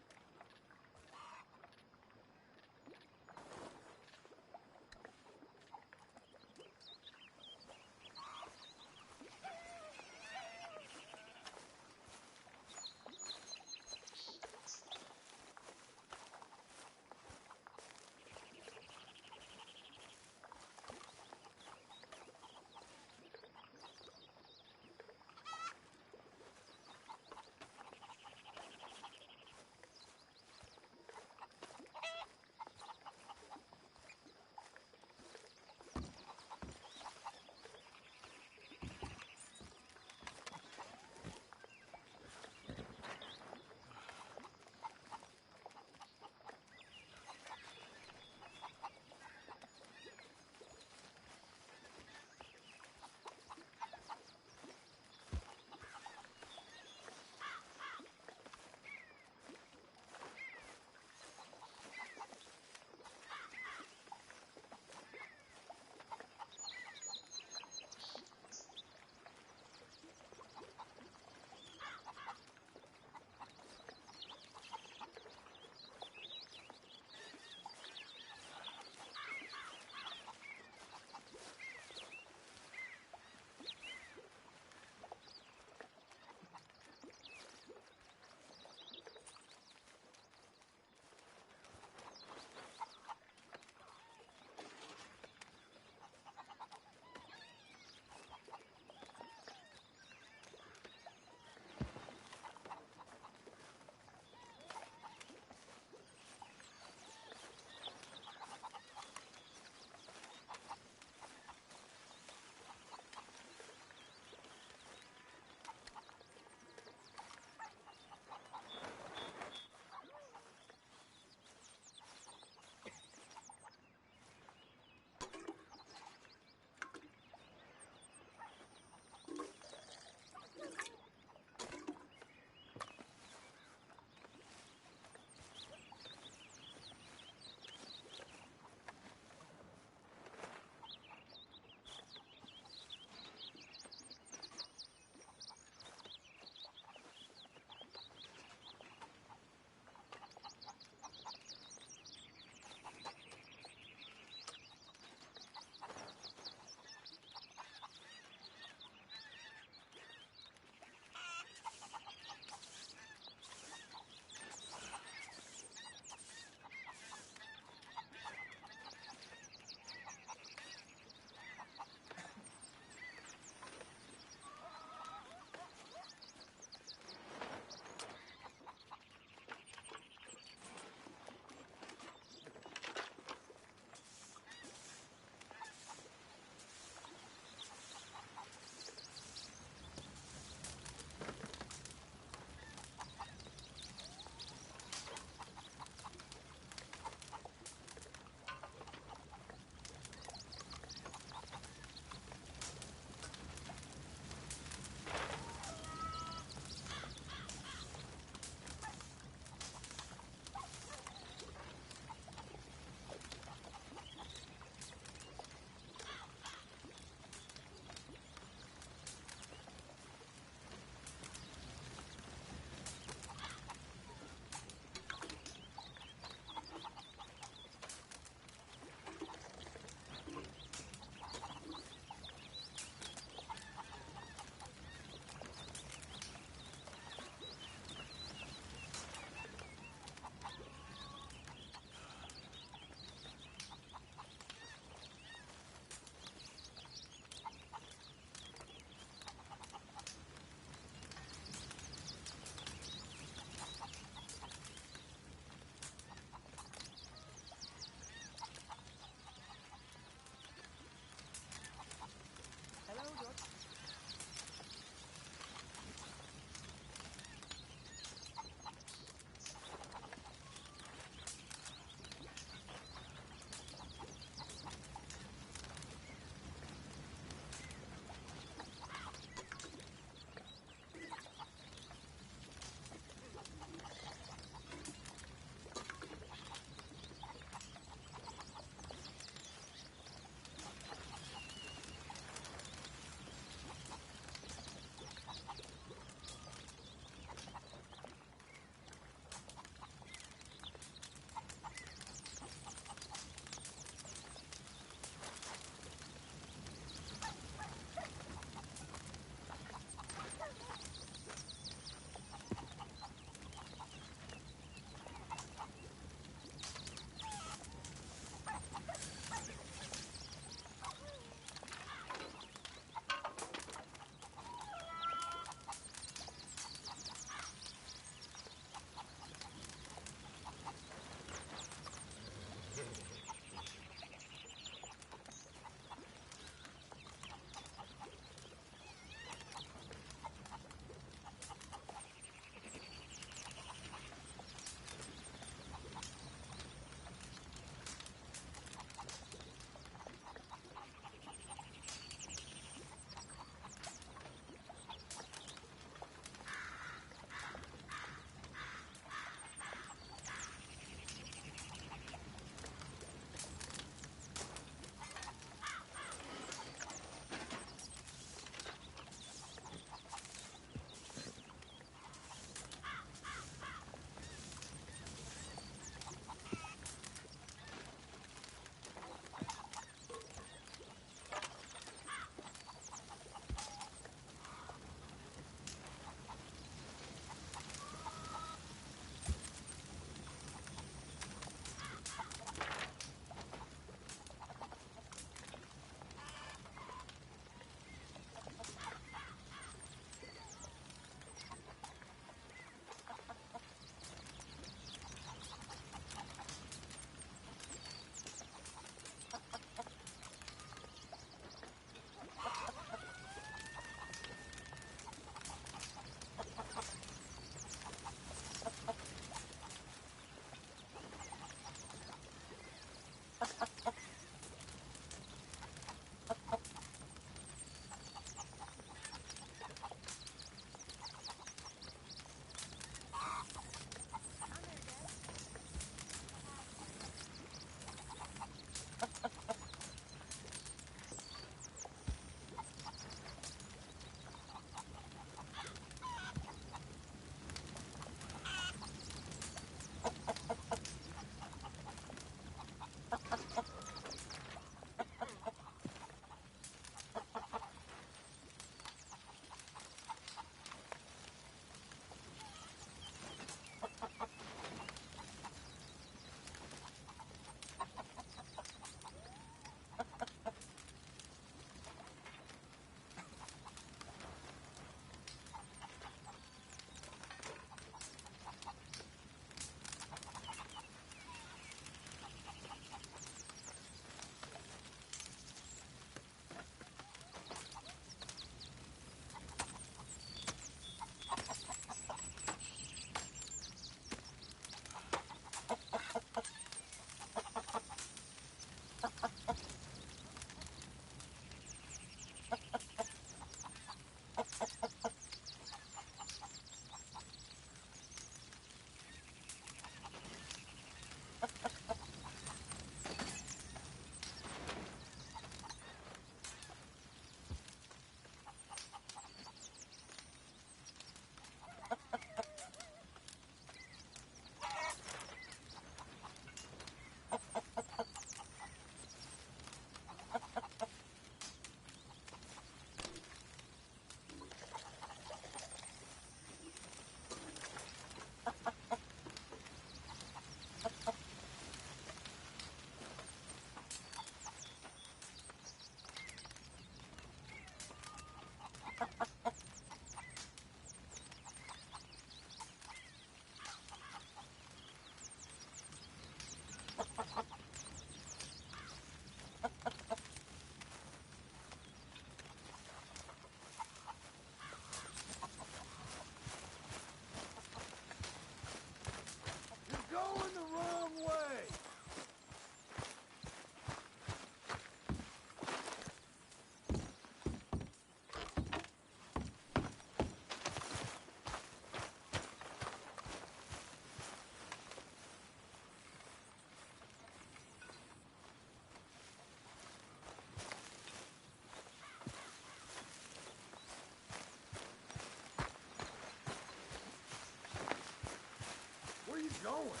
going?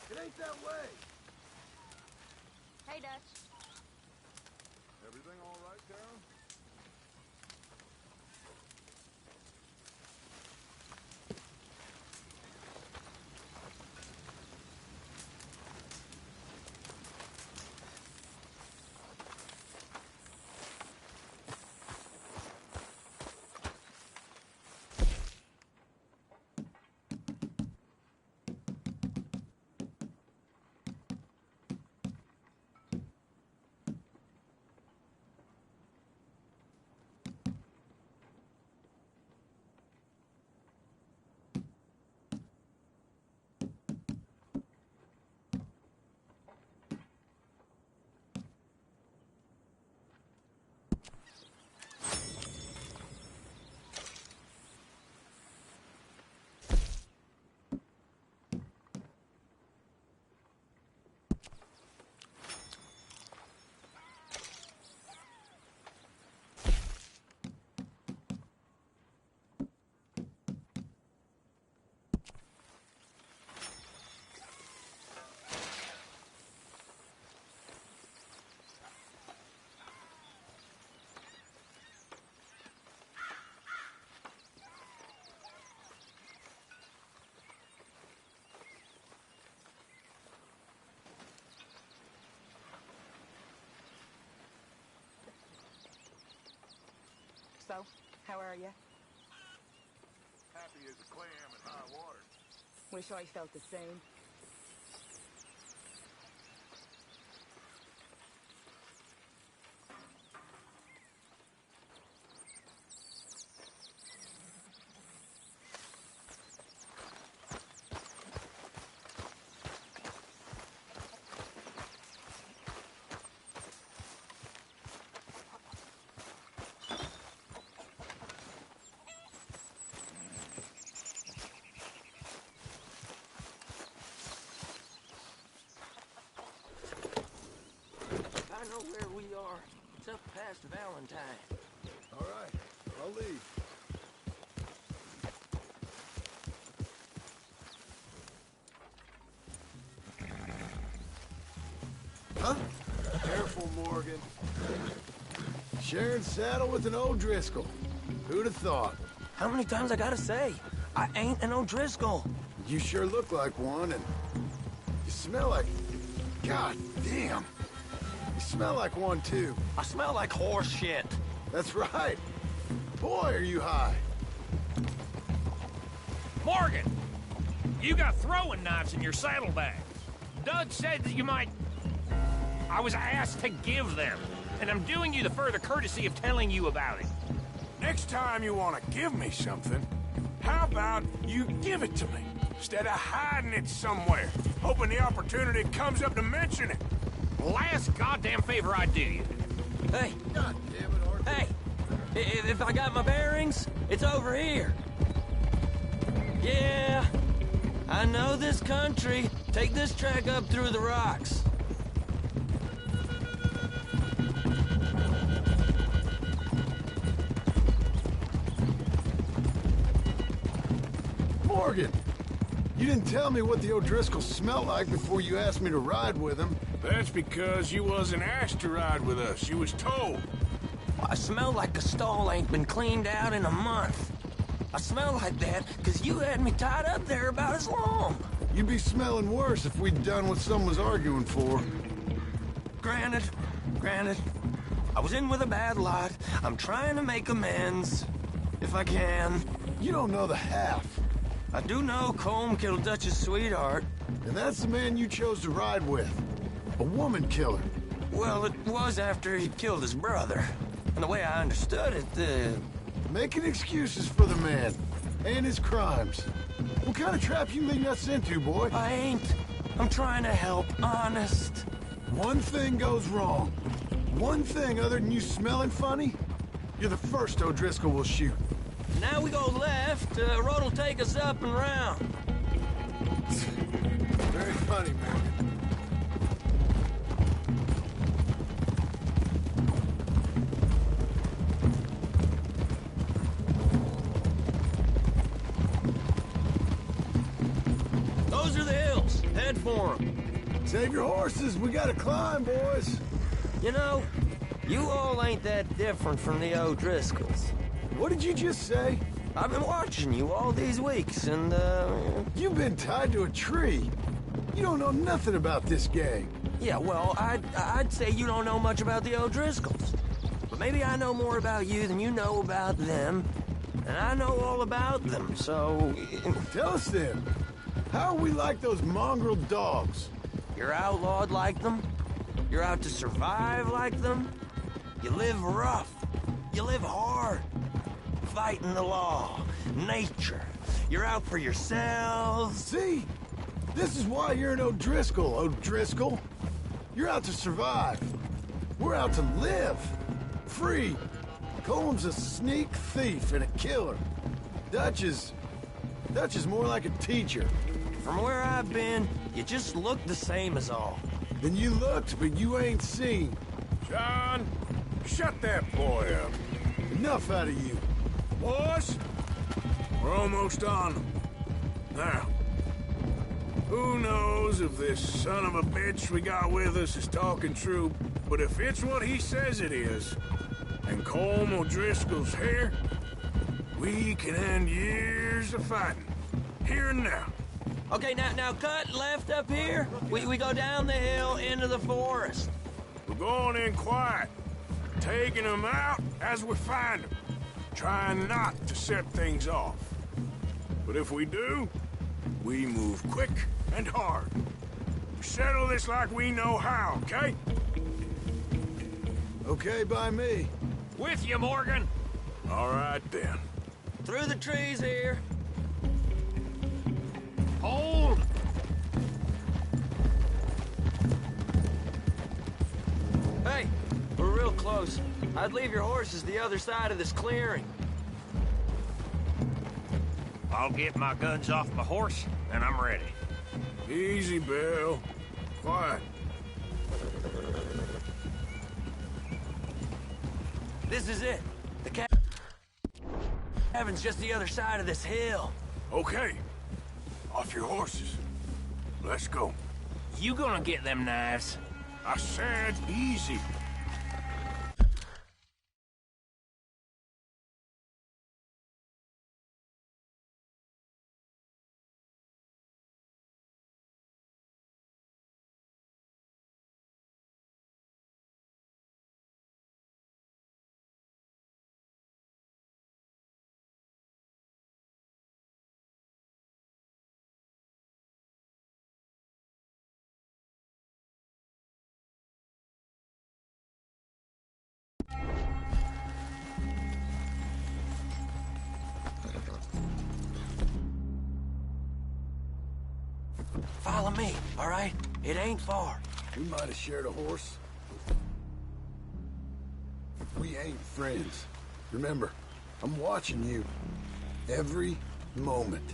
It ain't that way. Hey, Dutch. Everything all right, Darren? So, how are you? Happy as a clam in high water. Wish I felt the same. I know where we are. It's up past Valentine. All right, I'll leave. Huh? Careful, Morgan. Sharing saddle with an O'Driscoll. Who'd have thought? How many times I gotta say? I ain't an O'Driscoll. You sure look like one, and you smell like... God damn. You smell like one, too. I smell like horse shit. That's right. Boy, are you high. Morgan! You got throwing knives in your saddlebag. Doug said that you might... I was asked to give them, and I'm doing you the further courtesy of telling you about it. Next time you want to give me something, how about you give it to me, instead of hiding it somewhere, hoping the opportunity comes up to mention it? Last goddamn favor I do you. Hey. God damn it, Arthur. Hey. If I got my bearings, it's over here. Yeah. I know this country. Take this track up through the rocks. Morgan, you didn't tell me what the O'Driscoll smelled like before you asked me to ride with him. That's because you wasn't asked to ride with us. You was told. I smell like the stall ain't been cleaned out in a month. I smell like that because you had me tied up there about as long. You'd be smelling worse if we'd done what someone's arguing for. Granted. I was in with a bad lot. I'm trying to make amends. If I can. You don't know the half. I do know Colm killed Dutch's sweetheart. And that's the man you chose to ride with. A woman killer. Well, it was after he killed his brother. And the way I understood it, Making excuses for the man. And his crimes. What kind of trap you leading us into, boy? I ain't. I'm trying to help, honest. One thing goes wrong. One thing other than you smelling funny, you're the first O'Driscoll will shoot. Now we go left, road'll take us up and round. Very funny, Morgan. Those are the hills. bad for them. Save your horses. We gotta climb, boys. You know, you all ain't that different from the O'Driscolls. What did you just say? I've been watching you all these weeks, and, You've been tied to a tree. You don't know nothing about this gang. Yeah, well, I'd say you don't know much about the O'Driscolls. But maybe I know more about you than you know about them. And I know all about them, so... Tell us then. How are we like those mongrel dogs? You're outlawed like them. You're out to survive like them. You live rough. You live hard. Fighting the law. Nature. You're out for yourselves. See? This is why you're an O'Driscoll, O'Driscoll. You're out to survive. We're out to live. Free. Coleman's a sneak thief and a killer. Dutch is more like a teacher. From where I've been, you just look the same as all. Then you looked, but you ain't seen. John, shut that boy up. Enough out of you. Boys, we're almost on them. Now, who knows if this son of a bitch we got with us is talking true, but if it's what he says it is, and Colm O'Driscoll's here, we can end years of fighting, here and now. Okay, now cut left up here. We go down the hill into the forest. We're going in quiet, taking them out as we find them, trying not to set things off. But if we do, we move quick and hard. We settle this like we know how, okay? Okay by me. With you, Morgan. All right, then. Through the trees here. Hold! Hey, we're real close. I'd leave your horses the other side of this clearing. I'll get my guns off my horse, and I'm ready. Easy, Bill. Quiet. This is it. The cabin's just the other side of this hill. Okay. Off your horses. Let's go. You gonna get them knives? I said easy. Follow me, all right? It ain't far. We might have shared a horse. We ain't friends. Remember, I'm watching you. Every moment.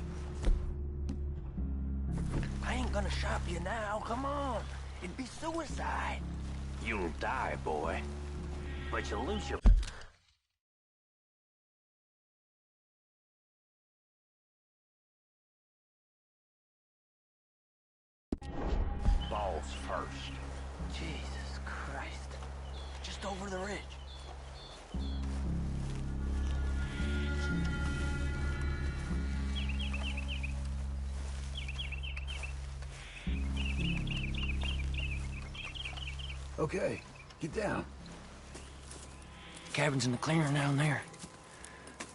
I ain't gonna shop you now, come on. It'd be suicide. You'll die, boy. But you'll lose your... balls first. Jesus Christ. Just over the ridge. Okay, get down. Cabin's in the clearing down there.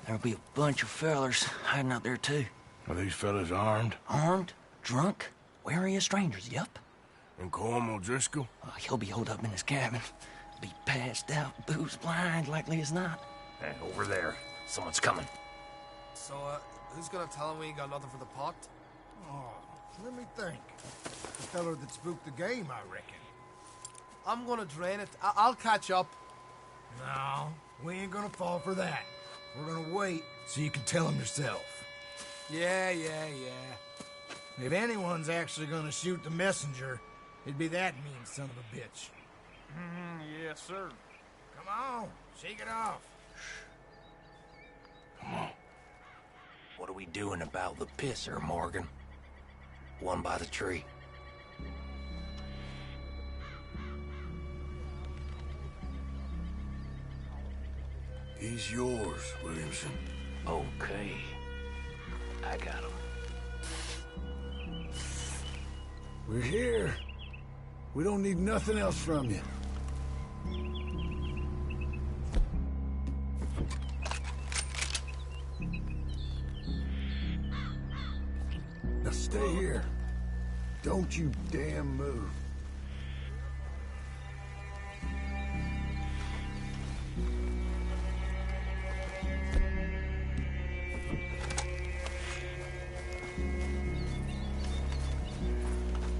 There'll be a bunch of fellers hiding out there, too. Are these fellas armed? Armed? Drunk? Wary of strangers, yup. And Colm O'Driscoll? He'll be holed up in his cabin. Be passed out, booze blind, likely as not. Hey, over there. Someone's coming. So, who's gonna tell him we ain't got nothing for the pot? Oh, let me think. The feller that spooked the game, I reckon. I'm gonna drain it. I'll catch up. No, we ain't gonna fall for that. We're gonna wait so you can tell him yourself. Yeah. If anyone's actually gonna shoot the messenger, it'd be that mean son of a bitch. Yes, sir. Come on, shake it off. Come on. What are we doing about the pisser, Morgan? One by the tree. He's yours, Williamson. Okay. I got him. We're here. We don't need nothing else from you. Now stay here. Don't you damn move.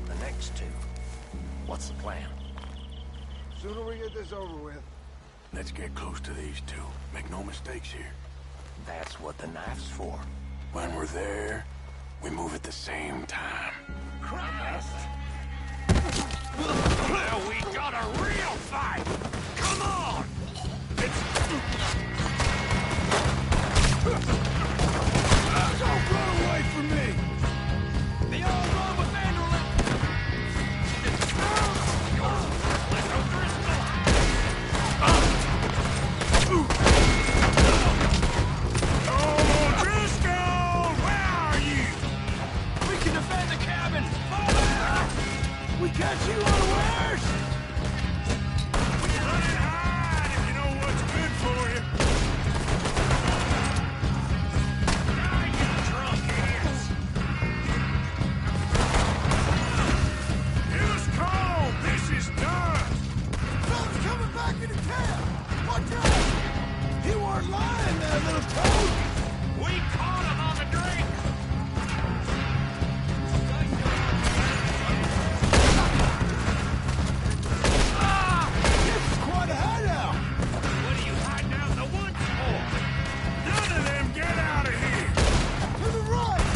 The next two. What's the plan? Sooner we get this over with. Let's get close to these two. Make no mistakes here. That's what the knife's for. When we're there, we move at the same time. Christ! Well, we got a real fight! Come on! Don't run away from me! The old Roma Vanderlip! Oh, Driscoll! Where are you? We can defend the cabin! Fall out! We catch you unawares! Run and hide if you know what's good for you. Ah, you drunk idiots! Use calm! This is done! Something's coming back into camp! Watch out! He weren't lying, that little toad! We caught him on the drink! This is quite a hideout! What are you hiding out in the woods for? None of them get out of here! To the right!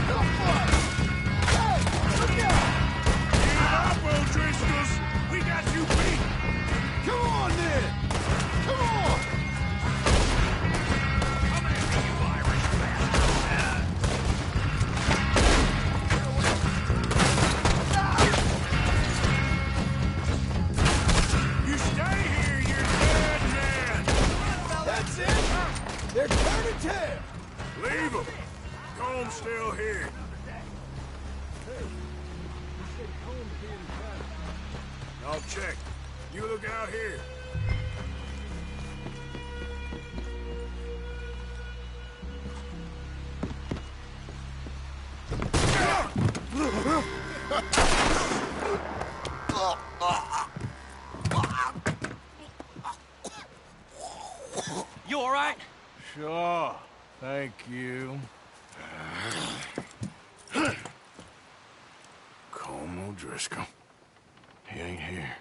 The fuck! Hey, look out! Get up, O'Driscolls! We got you beat! Come on, then! Come on! Come at me, you Irish bastard! You stay here, you're dead man! That's it! They're turning tail! Leave them! Comb's still here. I'll check. You look out here. You all right? Sure. Thank you. Colm O'Driscoll. He ain't here.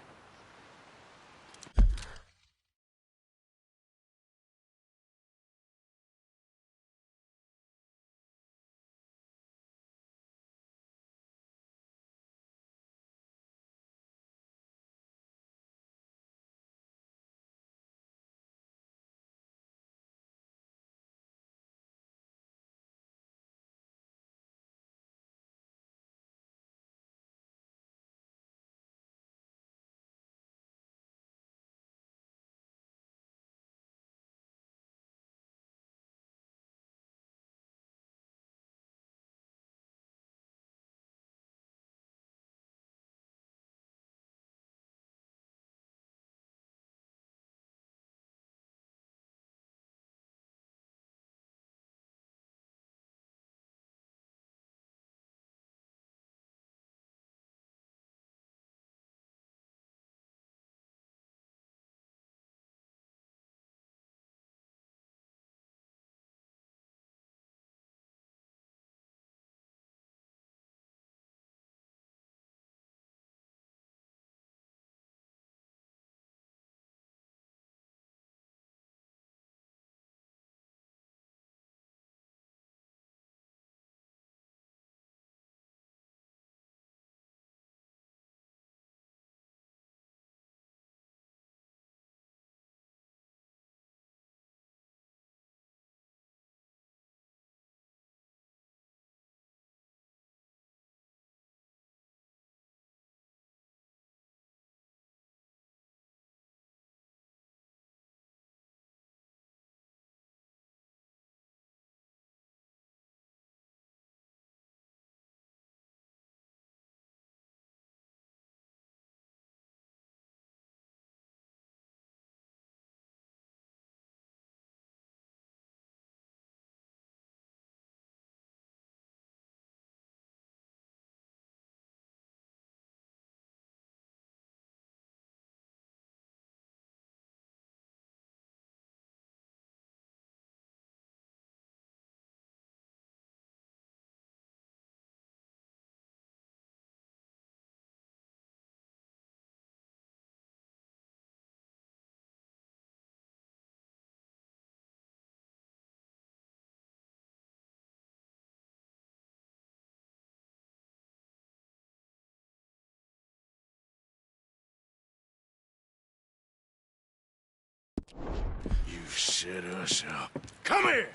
set us up. Come here!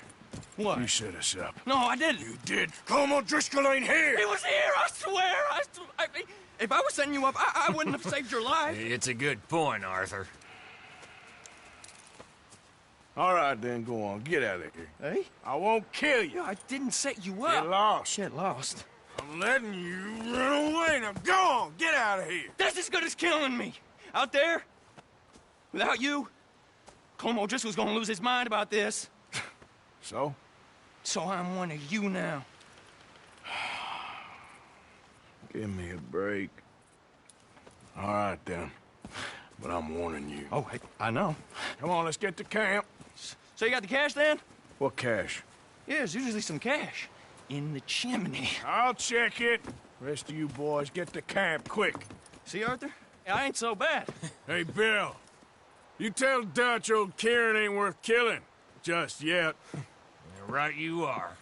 What? You set us up. No, I didn't. You did. Colm O'Driscoll ain't here! He was here, I swear! If I was setting you up, I wouldn't have saved your life. It's a good point, Arthur. All right, then, go on. Get out of here. Hey? I won't kill you. I didn't set you up. Get lost. Get lost. I'm letting you run away. Now go on. Get out of here. That's as good as killing me. Out there, without you, Colm O'Driscoll's gonna lose his mind about this. So? So I'm one of you now. Give me a break. All right, then. But I'm warning you. Oh, hey, I know. Come on, let's get to camp. So you got the cash, then? What cash? Yeah, there's usually some cash. In the chimney. I'll check it. Rest of you boys, get to camp, quick. See, Arthur? I ain't so bad. Hey, Bill. You tell Dutch old Kieran ain't worth killing. Just yet. Right you are.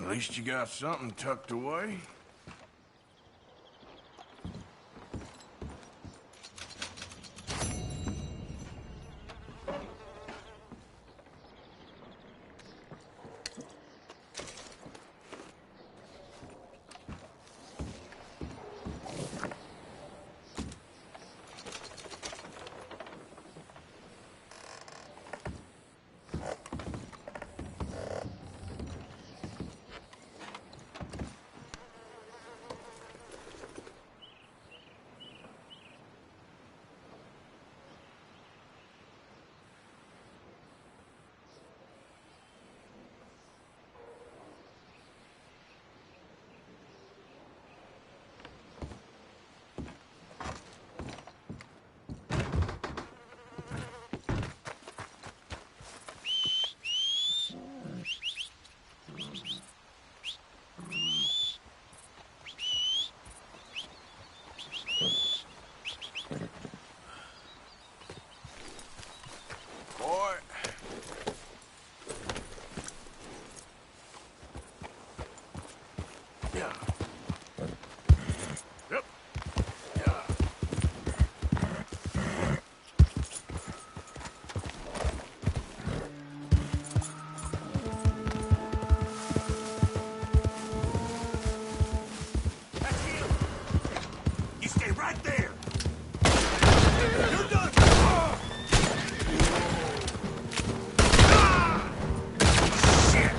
At least you got something tucked away. Boy. Yeah. Yep. Yeah. That's him. You stay right there. You're done. Shit.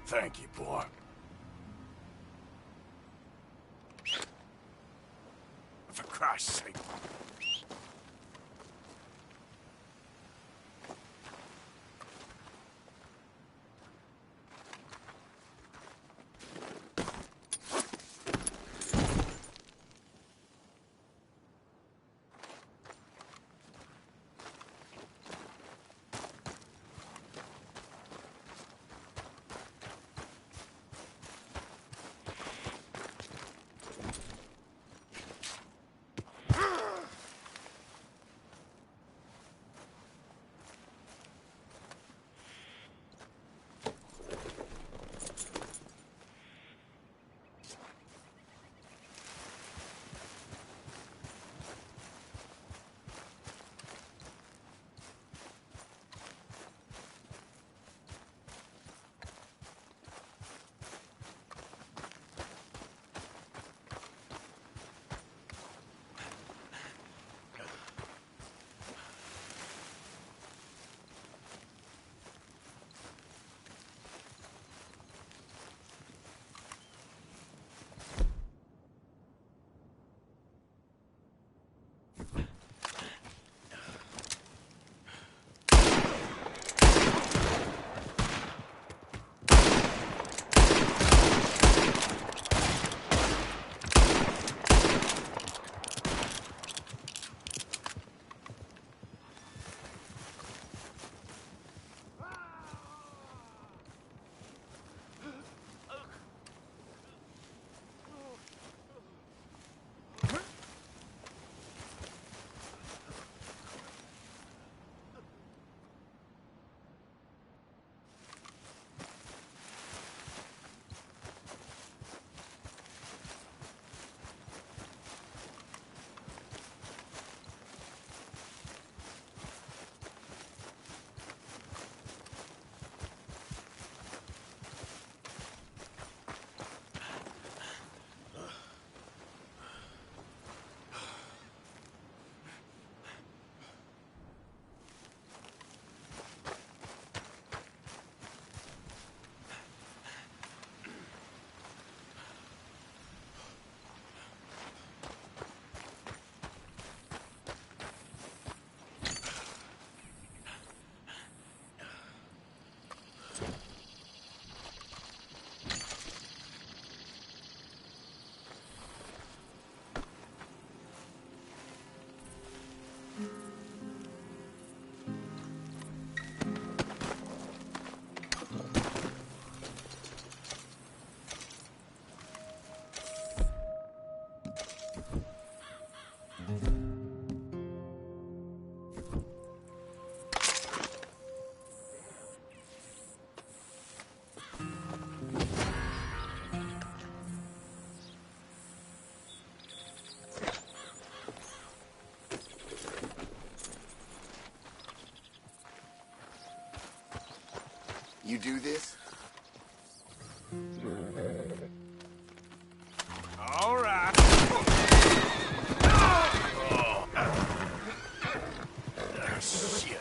Thank you, boy. For Christ's sake. You do this? All right. Shit.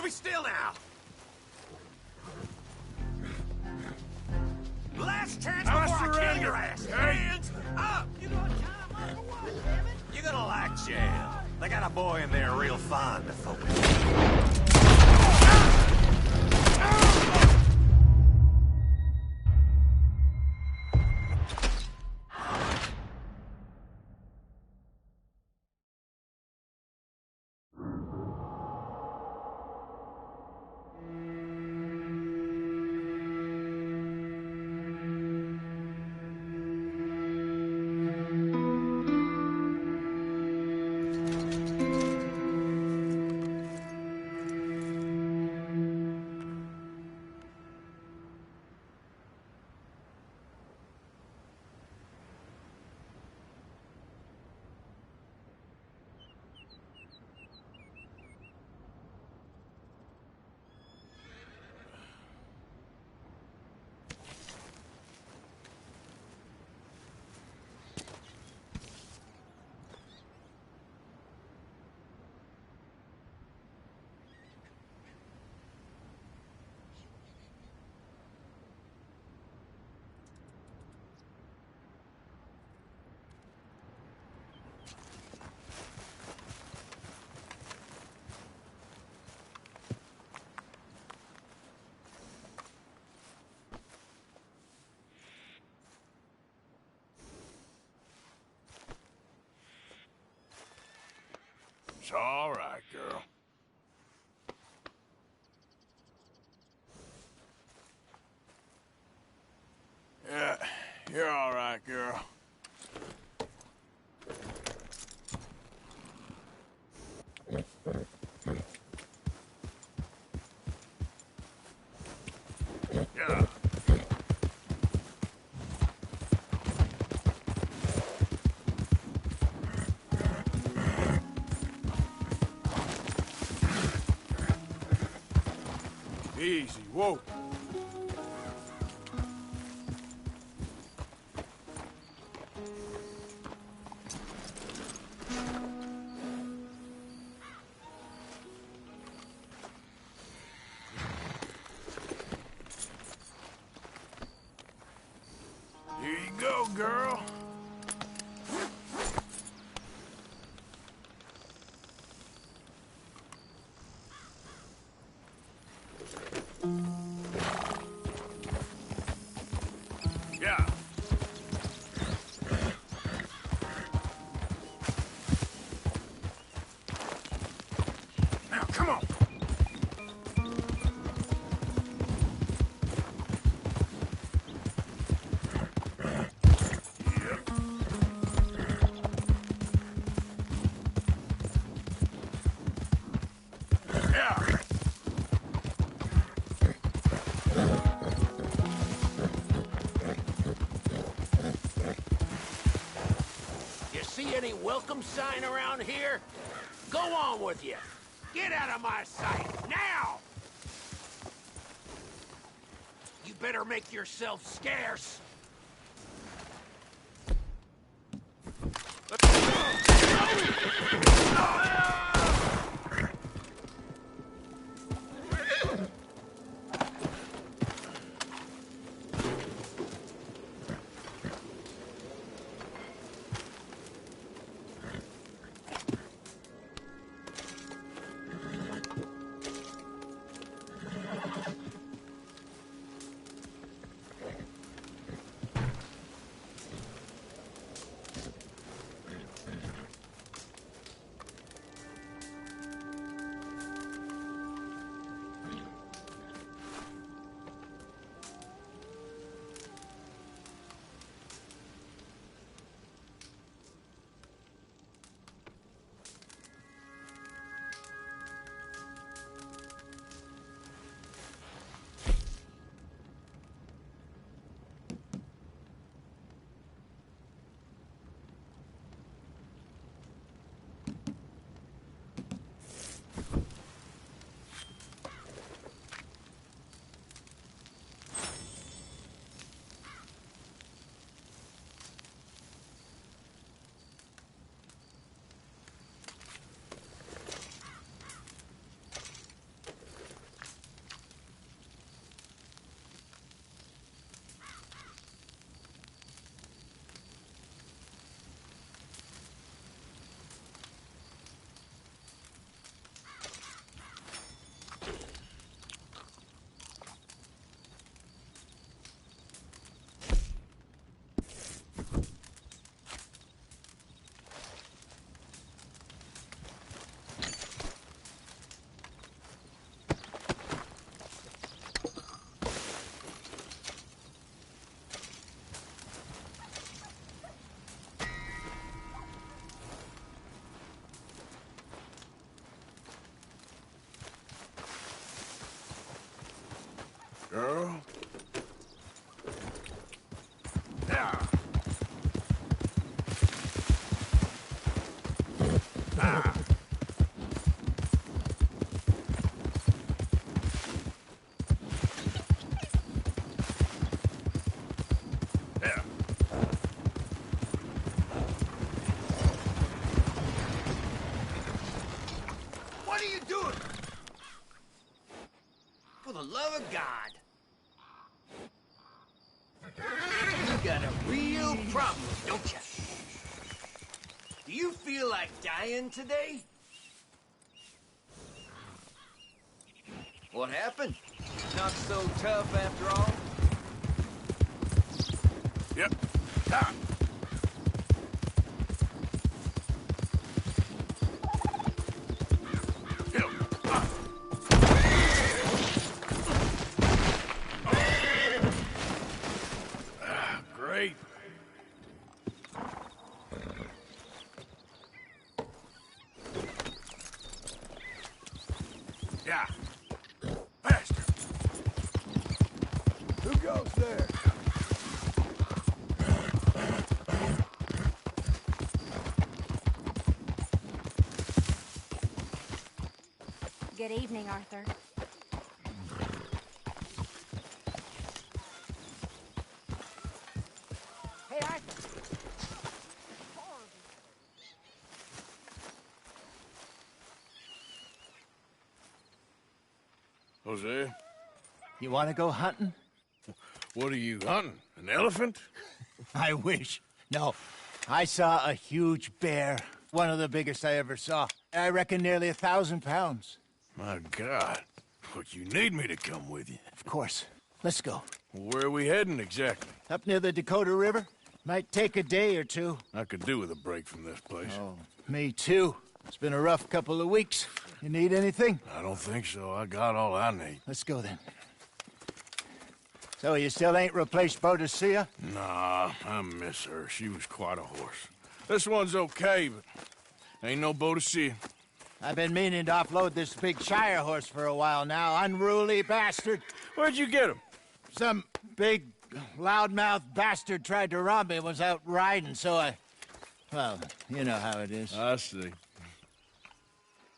be still now! Last chance before I kill your ass! Hands up! You gonna tie him up or what, damn it? You're gonna like jail. They got a boy in there real fond of focus. It's all right, girl. Yeah, you're all right, girl. Yeah. Easy, whoa. Here you go, girl. Yeah. Now, come on. Yeah. You see any welcome sign around here? Go on with you. Get out of my sight, now! You better make yourself scarce. Yeah. What are you doing? For the love of God. You got a real problem, don't you? Do you feel like dying today? What happened? Not so tough after all? Yep. Ah. Great. Yeah. Faster. Who goes there? Good evening, Arthur. Hey, Arthur. Jose, You want to go hunting? what are you hunting? An elephant? I wish. No. I saw a huge bear. One of the biggest I ever saw. I reckon nearly 1,000 pounds. My God. But you need me to come with you. Of course. Let's go. Where are we heading exactly? Up near the Dakota River. Might take a day or two. I could do with a break from this place. Oh, me too. It's been a rough couple of weeks. You need anything? I don't think so. I got all I need. Let's go then. So you still ain't replaced Boadicea? Nah, I miss her. She was quite a horse. This one's okay, but ain't no Boadicea. I've been meaning to offload this big Shire horse for a while now. Unruly bastard. Where'd you get him? Some big, loudmouth bastard tried to rob me and was out riding, so I... Well, you know how it is. I see.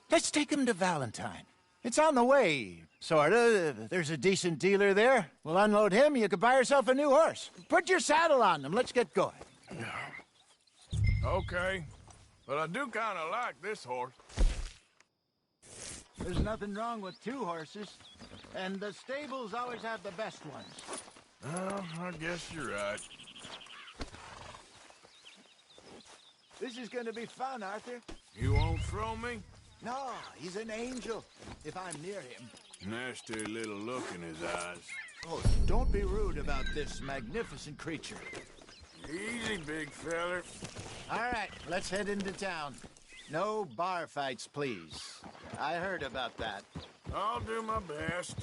Let's take him to Valentine. It's on the way, sorta. There's a decent dealer there. We'll unload him, you could buy yourself a new horse. Put your saddle on them, let's get going. Okay, but I do kind of like this horse. There's nothing wrong with two horses, and the stables always have the best ones. Well, I guess you're right. This is gonna be fun, Arthur. You won't throw me? No, he's an angel, if I'm near him. Nasty little look in his eyes. Oh, don't be rude about this magnificent creature. Easy, big feller. All right, let's head into town. No bar fights, please. I heard about that. I'll do my best.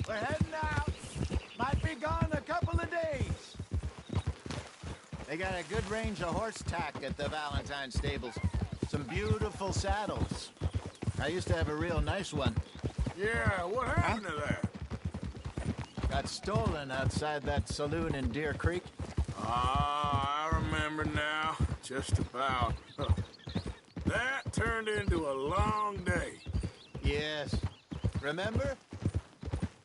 We're heading out. Might be gone a couple of days. They got a good range of horse tack at the Valentine stables. Some beautiful saddles. I used to have a real nice one. Yeah, what happened to that? Got stolen outside that saloon in Deer Creek. Ah, I remember now. Just about. That turned into a long day. Yes. Remember?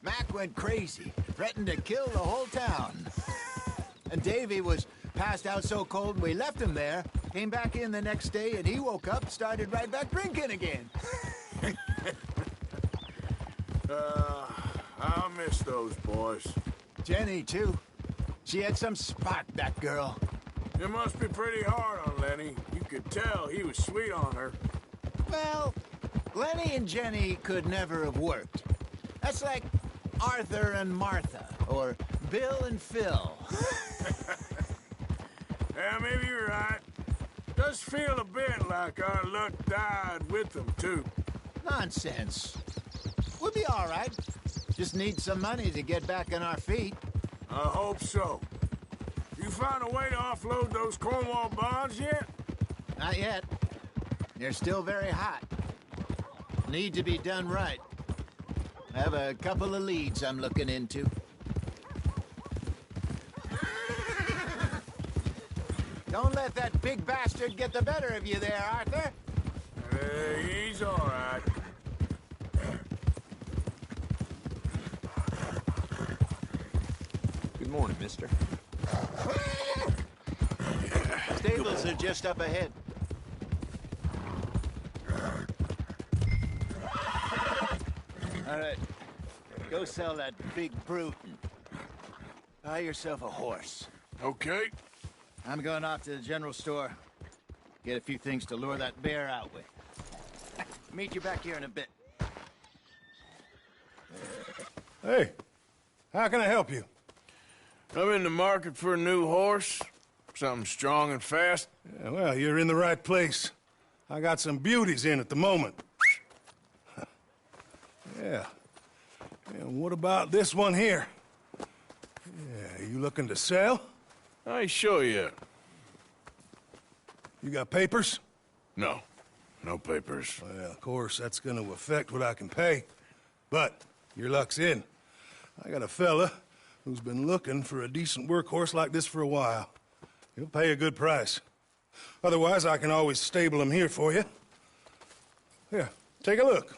Mac went crazy, threatened to kill the whole town. And Davy was passed out so cold we left him there, came back in the next day, and he woke up, started right back drinking again. I'll miss those boys. Jenny, too. She had some spark, that girl. It must be pretty hard on Lenny. You could tell he was sweet on her. Well, Lenny and Jenny could never have worked. That's like Arthur and Martha, or Bill and Phil. Yeah, maybe you're right. Does feel a bit like our luck died with them, too. Nonsense. We'll be all right. Just need some money to get back on our feet. I hope so. You found a way to offload those Cornwall bonds yet? Not yet. They're still very hot. Need to be done right. I have a couple of leads I'm looking into. Don't let that big bastard get the better of you there, Arthur. morning, mister. Stables are just up ahead. All right. Go sell that big brute. Buy yourself a horse. Okay. I'm going off to the general store. Get a few things to lure that bear out with. Meet you back here in a bit. Hey, how can I help you? I'm in the market for a new horse. Something strong and fast. Yeah, well, you're in the right place. I got some beauties in at the moment. Yeah. And what about this one here? Yeah, you looking to sell? I ain't sure yet. You got papers? No. No papers. Well, of course, that's gonna affect what I can pay. But your luck's in. I got a fella who's been looking for a decent workhorse like this for a while. He'll pay a good price. Otherwise, I can always stable him here for you. Here, take a look.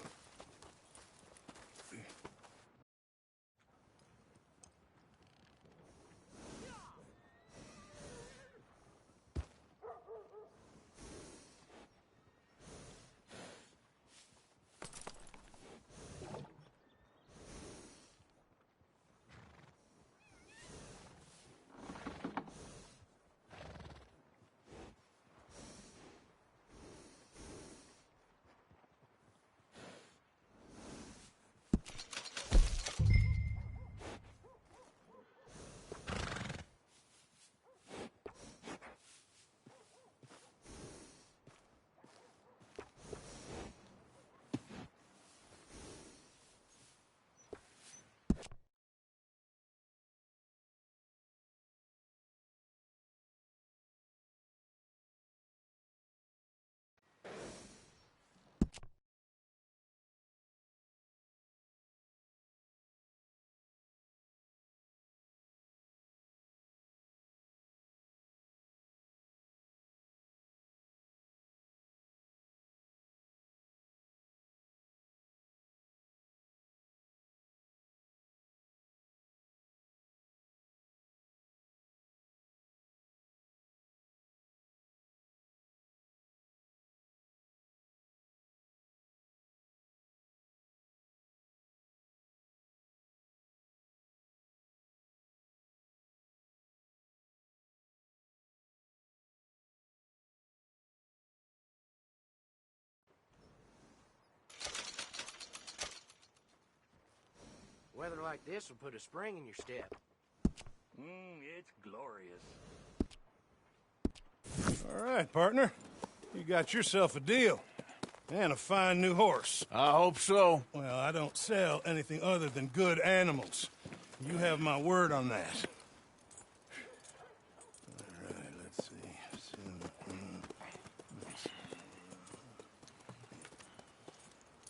Weather like this will put a spring in your step. It's glorious. All right, partner. You got yourself a deal. And a fine new horse. I hope so. Well, I don't sell anything other than good animals. You have my word on that. All right, let's see.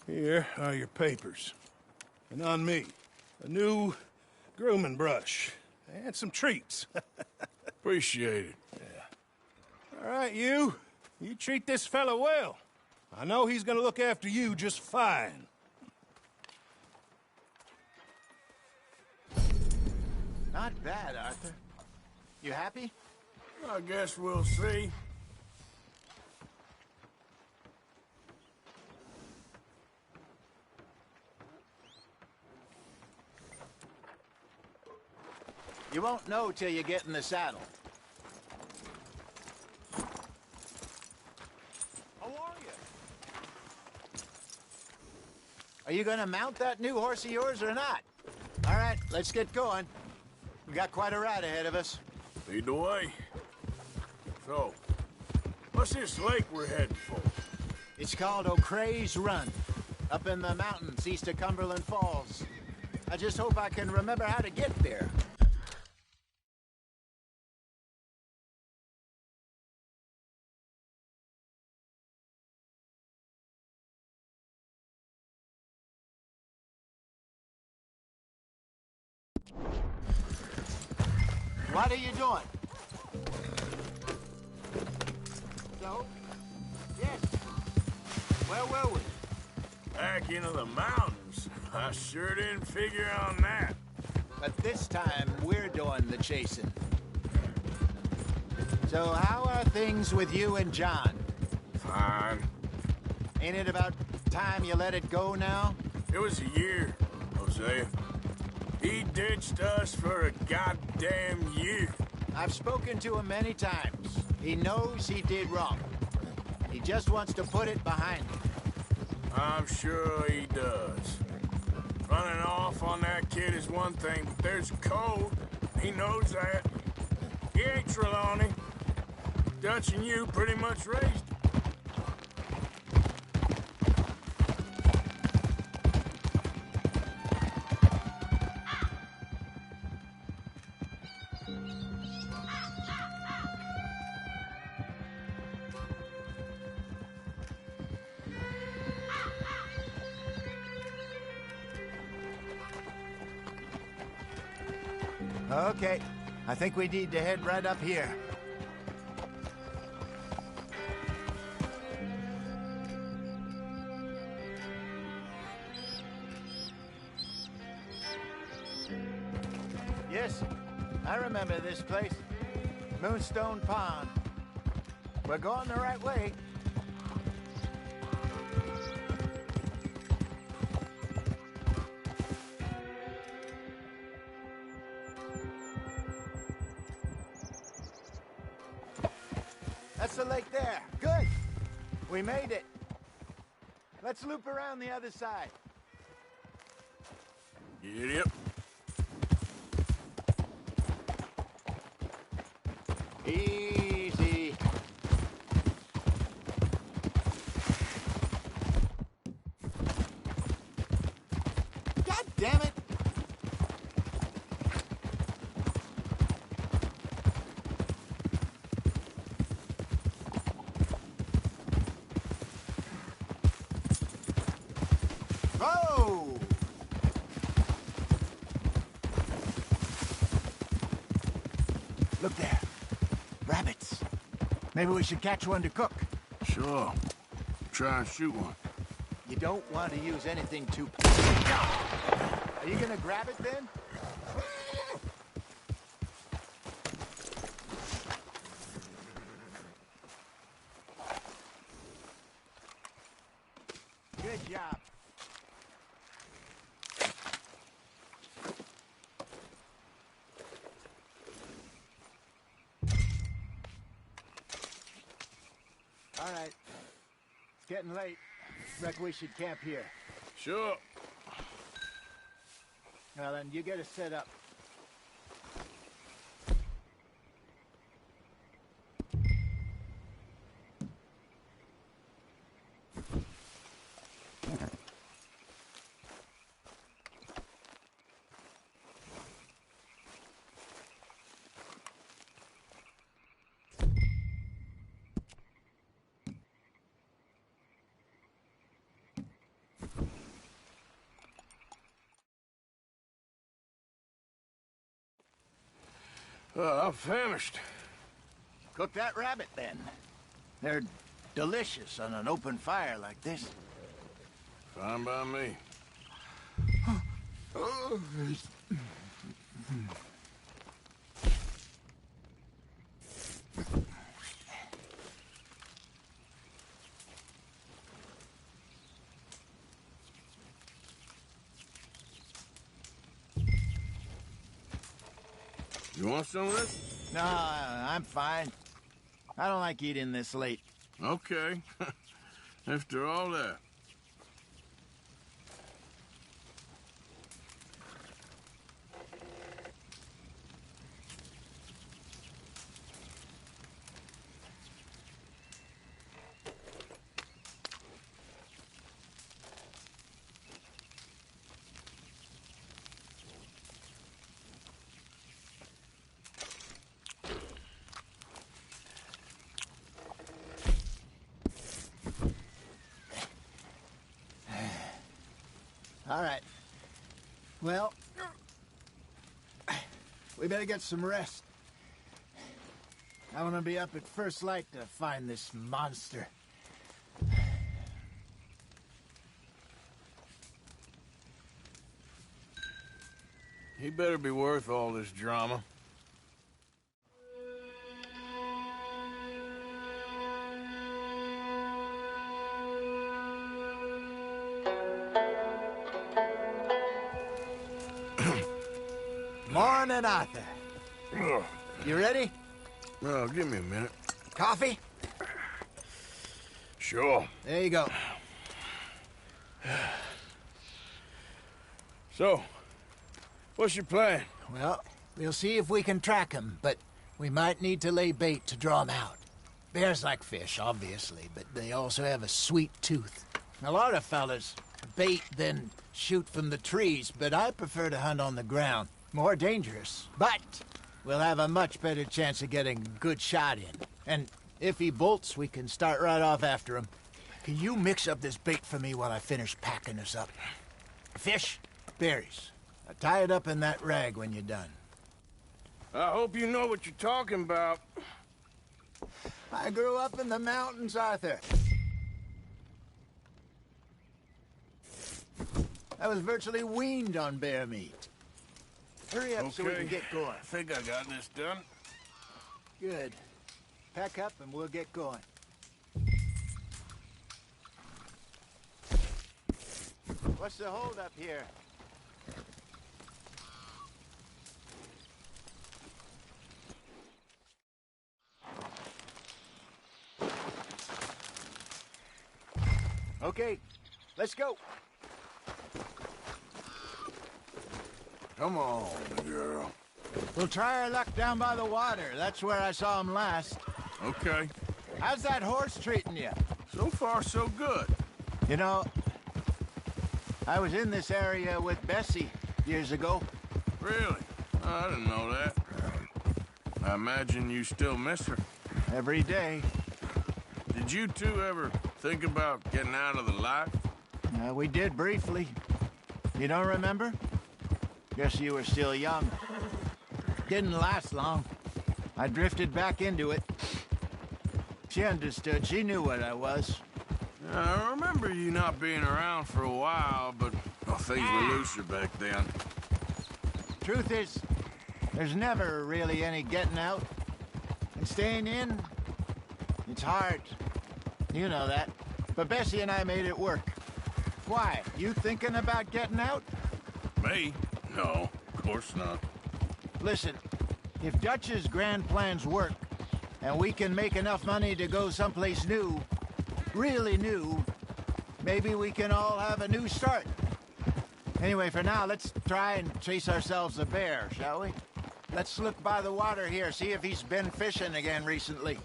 Here are your papers. And on me, a new grooming brush. And some treats. Appreciate it. Yeah. All right, you. You treat this fella well. I know he's gonna look after you just fine. Not bad, Arthur. You happy? I guess we'll see. You won't know till you get in the saddle. How are you? Are you gonna mount that new horse of yours or not? All right, let's get going. We got quite a ride ahead of us. Lead the way. So, what's this lake we're heading for? It's called O'Creagh's Run, up in the mountains east of Cumberland Falls. I just hope I can remember how to get there. What are you doing? So? Yes. Where were we? Back into the mountains. I sure didn't figure on that. But this time, we're doing the chasing. So how are things with you and John? Fine. Ain't it about time you let it go now? It was a year, Hosea. He ditched us for a goddamn year. I've spoken to him many times. He knows he did wrong. He just wants to put it behind him. I'm sure he does. Running off on that kid is one thing, but there's a code. He knows that. He ain't Trelawney. Dutch and you pretty much raised him. Okay, I think we need to head right up here. Yes, I remember this place. Moonstone Pond. We're going the right way. That's the lake there. Good. We made it. Let's loop around the other side. Yep. Easy. God damn it. Oh! Look there. Rabbits. Maybe we should catch one to cook. Sure. Try and shoot one. You don't want to use anything too... Are you gonna grab it then? Good job. All right. It's getting late. Reckon we should camp here. Sure. Well, then you get us set up. I'm famished. Cook that rabbit, then. They're delicious on an open fire like this. Fine by me. You want some of this? No, I'm fine. I don't like eating this late. Okay. After all that. All right. Well, we better get some rest. I want to be up at first light to find this monster. He better be worth all this drama. Morning, Arthur. You ready? Well, give me a minute. Coffee? Sure. There you go. So, what's your plan? Well, we'll see if we can track him, but we might need to lay bait to draw him out. Bears like fish, obviously, but they also have a sweet tooth. A lot of fellas bait, then shoot from the trees, but I prefer to hunt on the ground. More dangerous, but we'll have a much better chance of getting a good shot in. And if he bolts, we can start right off after him. Can you mix up this bait for me while I finish packing this up? Fish, berries. Now tie it up in that rag when you're done. I hope you know what you're talking about. I grew up in the mountains, Arthur. I was virtually weaned on bear meat. Hurry up so we can get going. I think I got this done. Good. Pack up and we'll get going. What's the hold up here? Okay, let's go. Come on, girl. We'll try our luck down by the water. That's where I saw him last. Okay. How's that horse treating you? So far, so good. You know, I was in this area with Bessie years ago. Really? Oh, I didn't know that. I imagine you still miss her. Every day. Did you two ever think about getting out of the life? We did briefly. You don't remember? Guess you were still young. Didn't last long. I drifted back into it. She understood. She knew what I was. I remember you not being around for a while, but things were looser back then. Truth is, there's never really any getting out. And staying in, it's hard. You know that. But Bessie and I made it work. Why? You thinking about getting out? Me? No, of course not. Listen, if Dutch's grand plans work, and we can make enough money to go someplace new, really new, maybe we can all have a new start. Anyway, for now, let's try and chase ourselves a bear, shall we? Let's look by the water here, see if he's been fishing again recently.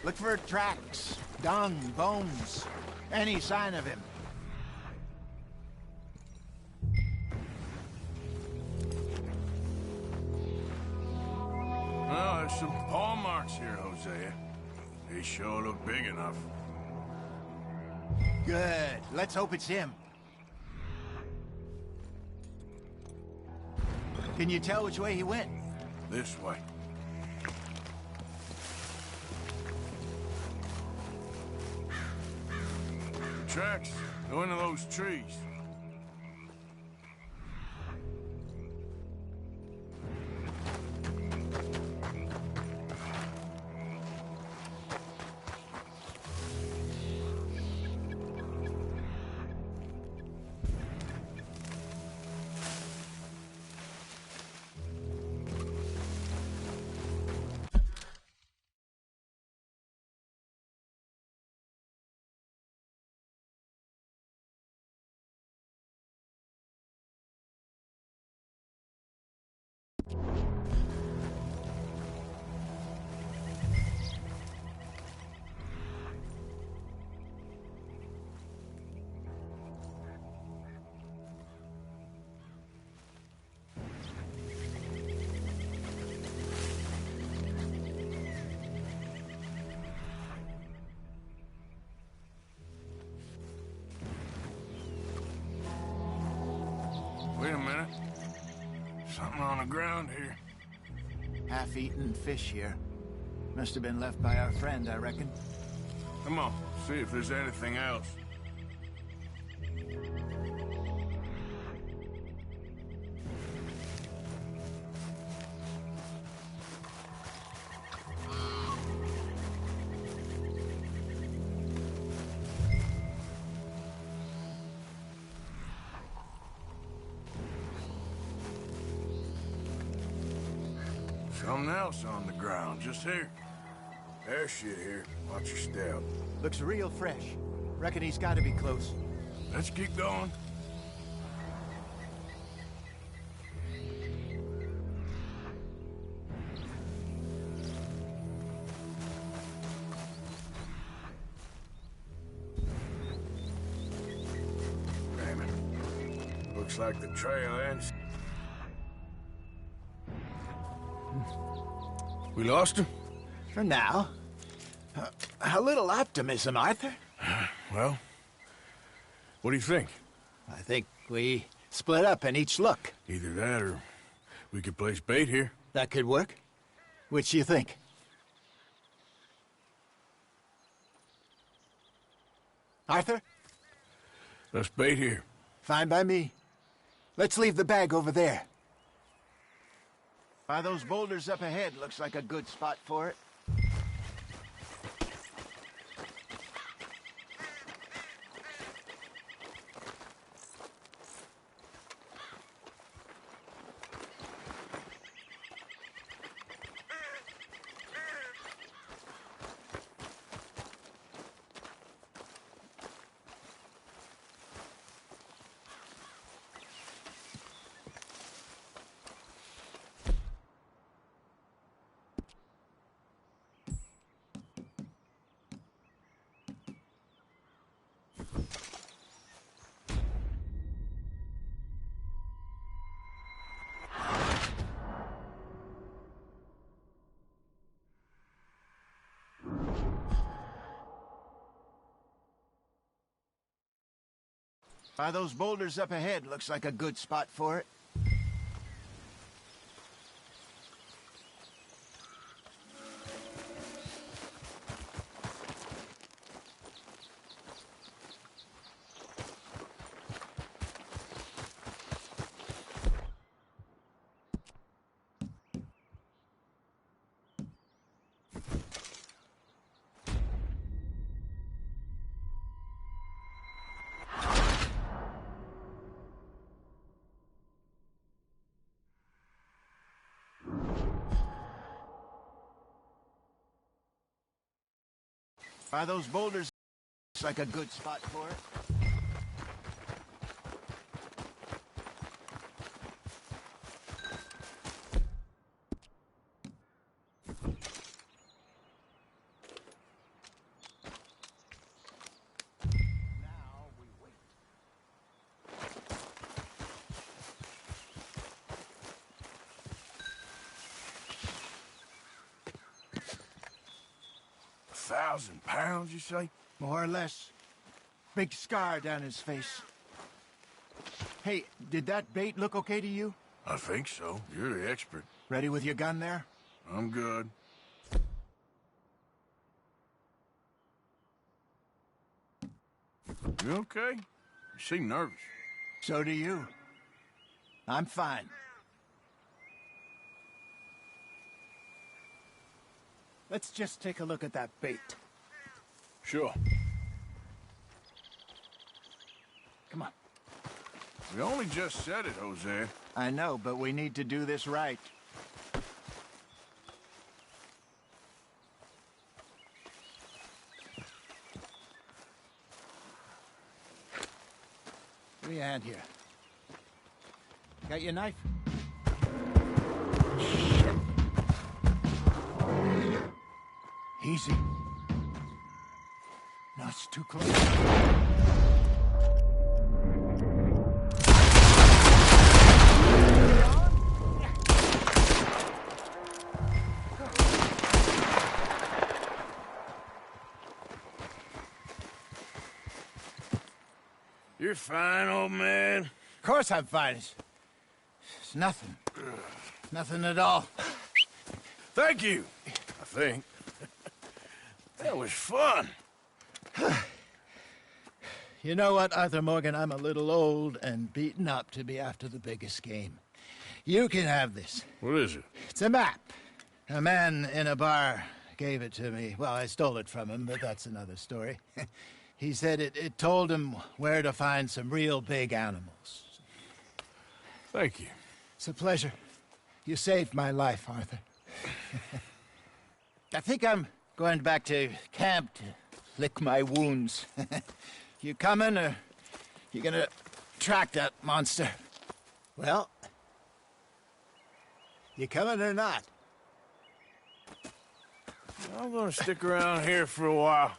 Look for tracks, dung, bones, any sign of him. Well, there's some paw marks here, Hosea. They sure look big enough. Good. Let's hope it's him. Can you tell which way he went? This way. The tracks go into those trees. Wait a minute. Something on the ground here. Half-eaten fish here. Must have been left by our friend, I reckon. Come on, see if there's anything else. Something else on the ground, just here. There's shit here. Watch your step. Looks real fresh. Reckon he's got to be close. Let's keep going. Damn it. Looks like the trail ends. We lost him? For now. A little optimism, Arthur. Well, what do you think? I think we split up and each look. Either that or we could place bait here. That could work. Which do you think? Arthur? Let's bait here. Fine by me. Let's leave the bag over there. By those boulders up ahead, looks like a good spot for it. By those boulders up ahead, looks like a good spot for it. By those boulders, looks like a good spot for it. £1,000, you say? More or less. Big scar down his face. Hey, did that bait look okay to you? I think so. You're the expert. Ready with your gun there? I'm good. You okay? You seem nervous. So do you. I'm fine. Let's just take a look at that bait. Sure. Come on. We only just said it, Jose. I know, but we need to do this right. Give me a hand here. Got your knife? Easy. No, it's too close. You're fine, old man. Of course I'm fine. It's nothing. Nothing at all. Thank you, I think. That was fun. You know what, Arthur Morgan? I'm a little old and beaten up to be after the biggest game. You can have this. What is it? It's a map. A man in a bar gave it to me. Well, I stole it from him, but that's another story. He said it told him where to find some real big animals. Thank you. It's a pleasure. You saved my life, Arthur. I think I'm going back to camp to lick my wounds. You coming, or you gonna track that monster? Well, you coming or not? I'm gonna stick around here for a while.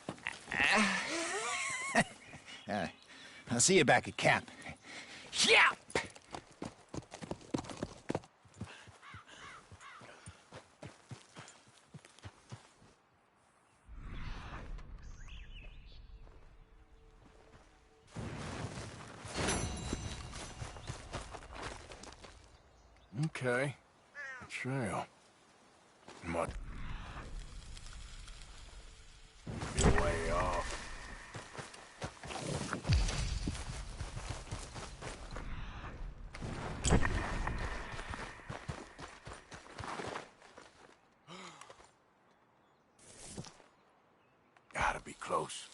I'll see you back at camp. Yeah! Okay. A trail. Mud. Be way off. Gotta be close.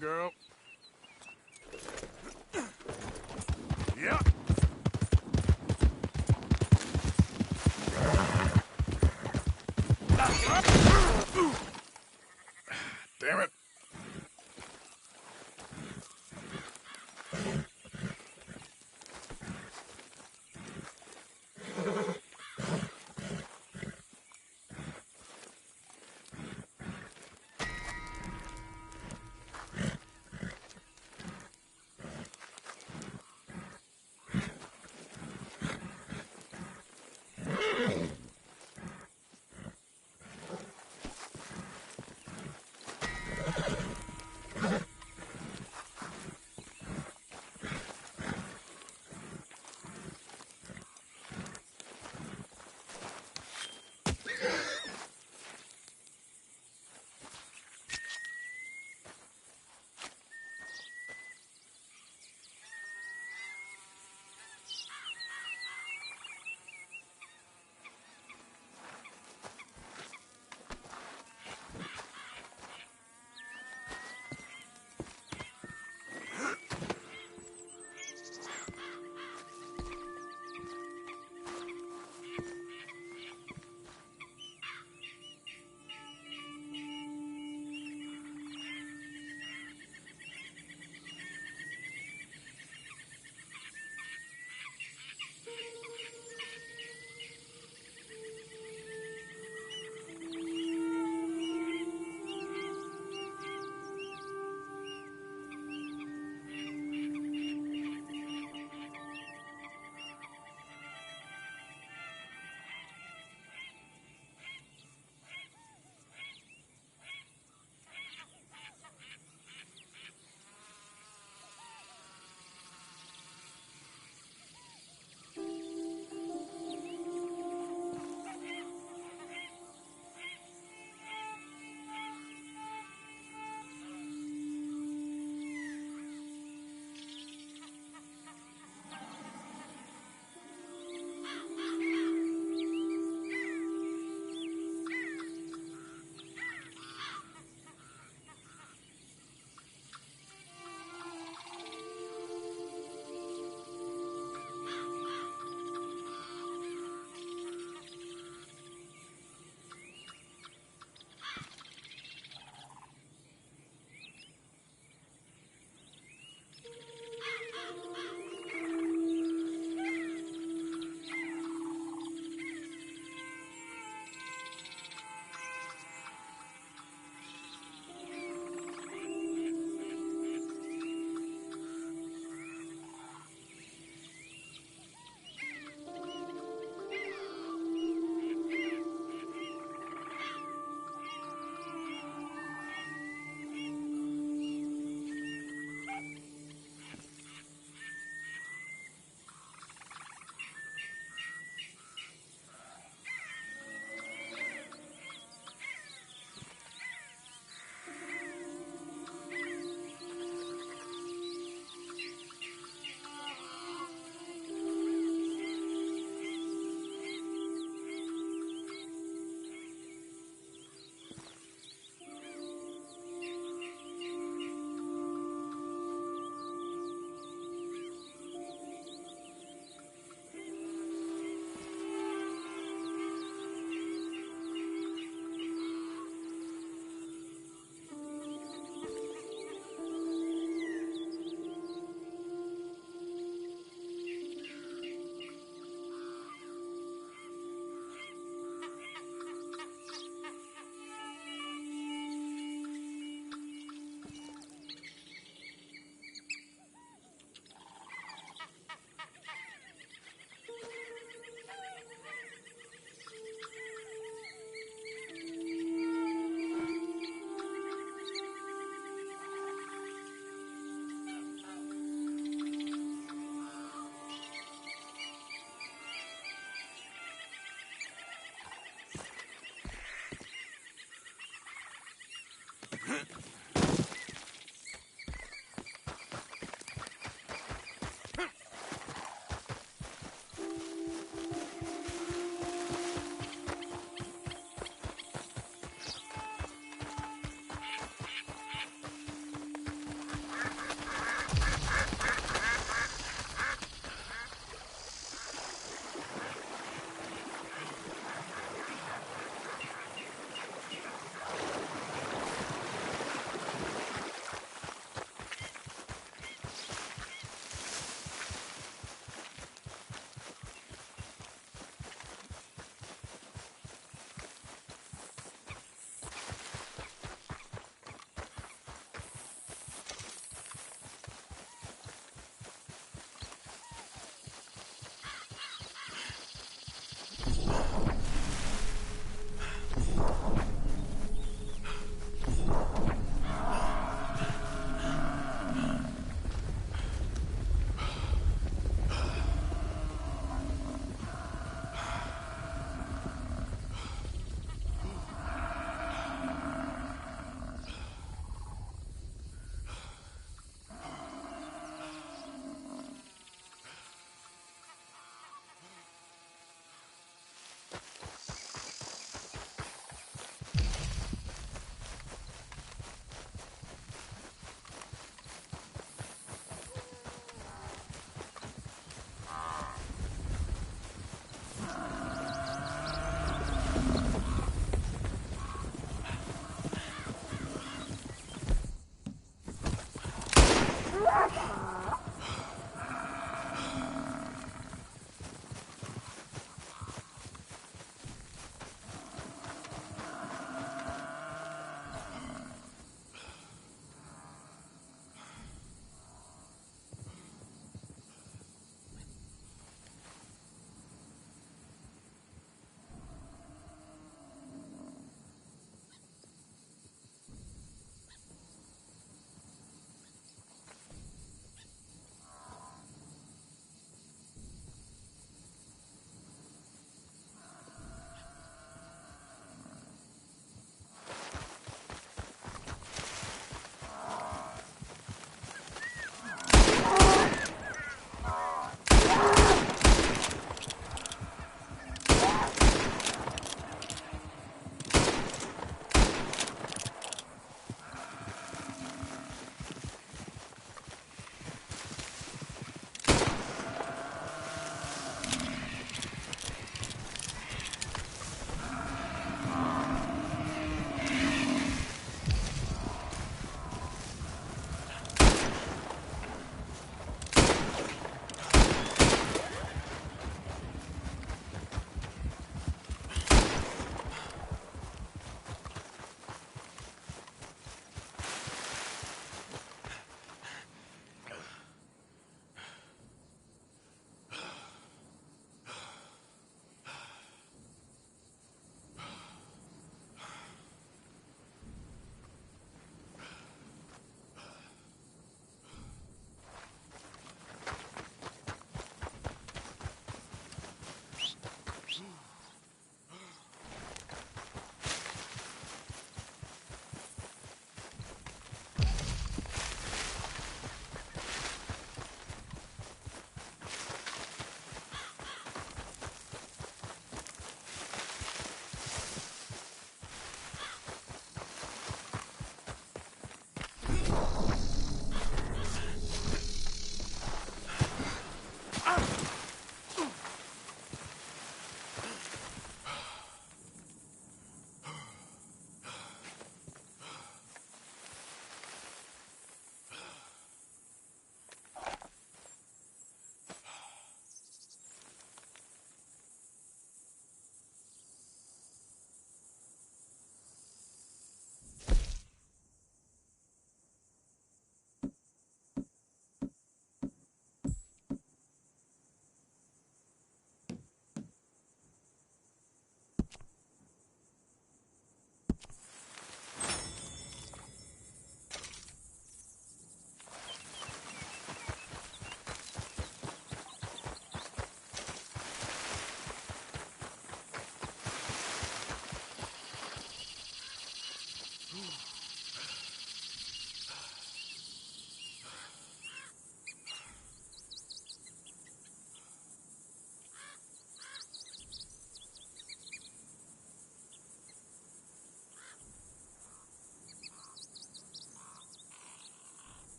girl. Yep. Damn it.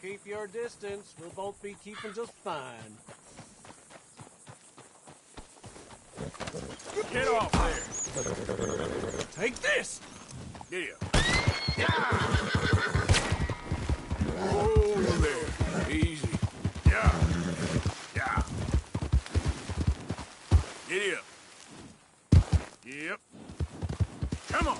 keep your distance. We'll both be keeping just fine. Get off there! Take this! Get here. Over there. Easy. Yeah. Yeah. Get here. Yep. Come on.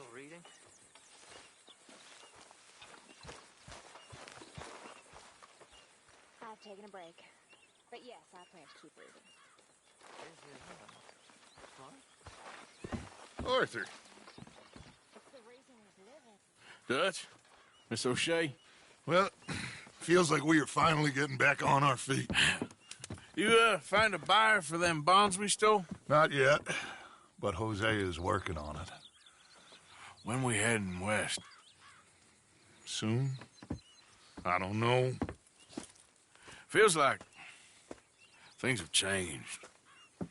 still reading? I've taken a break. But yes, I plan to keep reading. Arthur. It's the reason he's living. Dutch? Miss O'Shea? Well, feels like we are finally getting back on our feet. You, find a buyer for them bonds we stole? Not yet, but Hosea is working on it. When we heading west? Soon? I don't know. Feels like things have changed.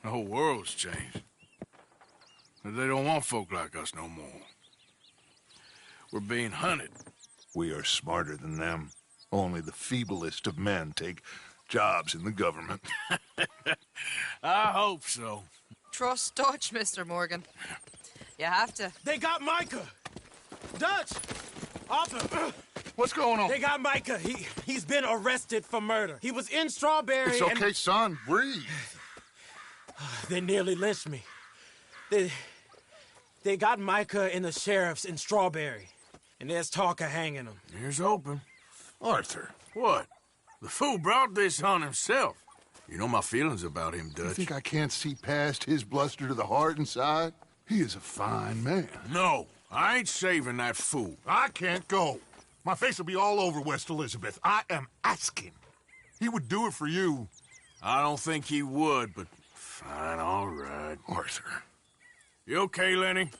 The whole world's changed. But they don't want folk like us no more. We're being hunted. We are smarter than them. Only the feeblest of men take jobs in the government. I hope so. Trust Dutch, Mr. Morgan. You have to. They got Micah! Dutch! Arthur! What's going on? They got Micah. He's been arrested for murder. He was in Strawberry. It's okay, son. Breathe. They nearly lynched me. They got Micah and the sheriffs in Strawberry. And there's talk of hanging him. Here's open. Arthur. What? The fool brought this on himself. You know my feelings about him, Dutch. You think I can't see past his bluster to the heart inside? He is a fine man. No, I ain't saving that fool. I can't go. My face will be all over West Elizabeth. I am asking. He would do it for you. I don't think he would, but fine, all right. Arthur. You okay, Lenny?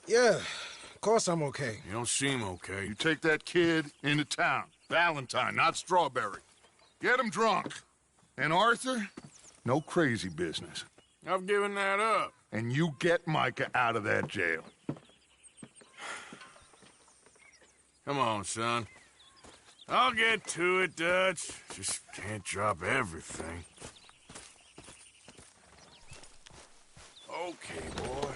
Yeah, of course I'm okay. You don't seem okay. You take that kid into town. Valentine, not Strawberry. Get him drunk. And Arthur, no crazy business. I've given that up. And you get Micah out of that jail. Come on, son. I'll get to it, Dutch. Just can't drop everything. Okay, boy.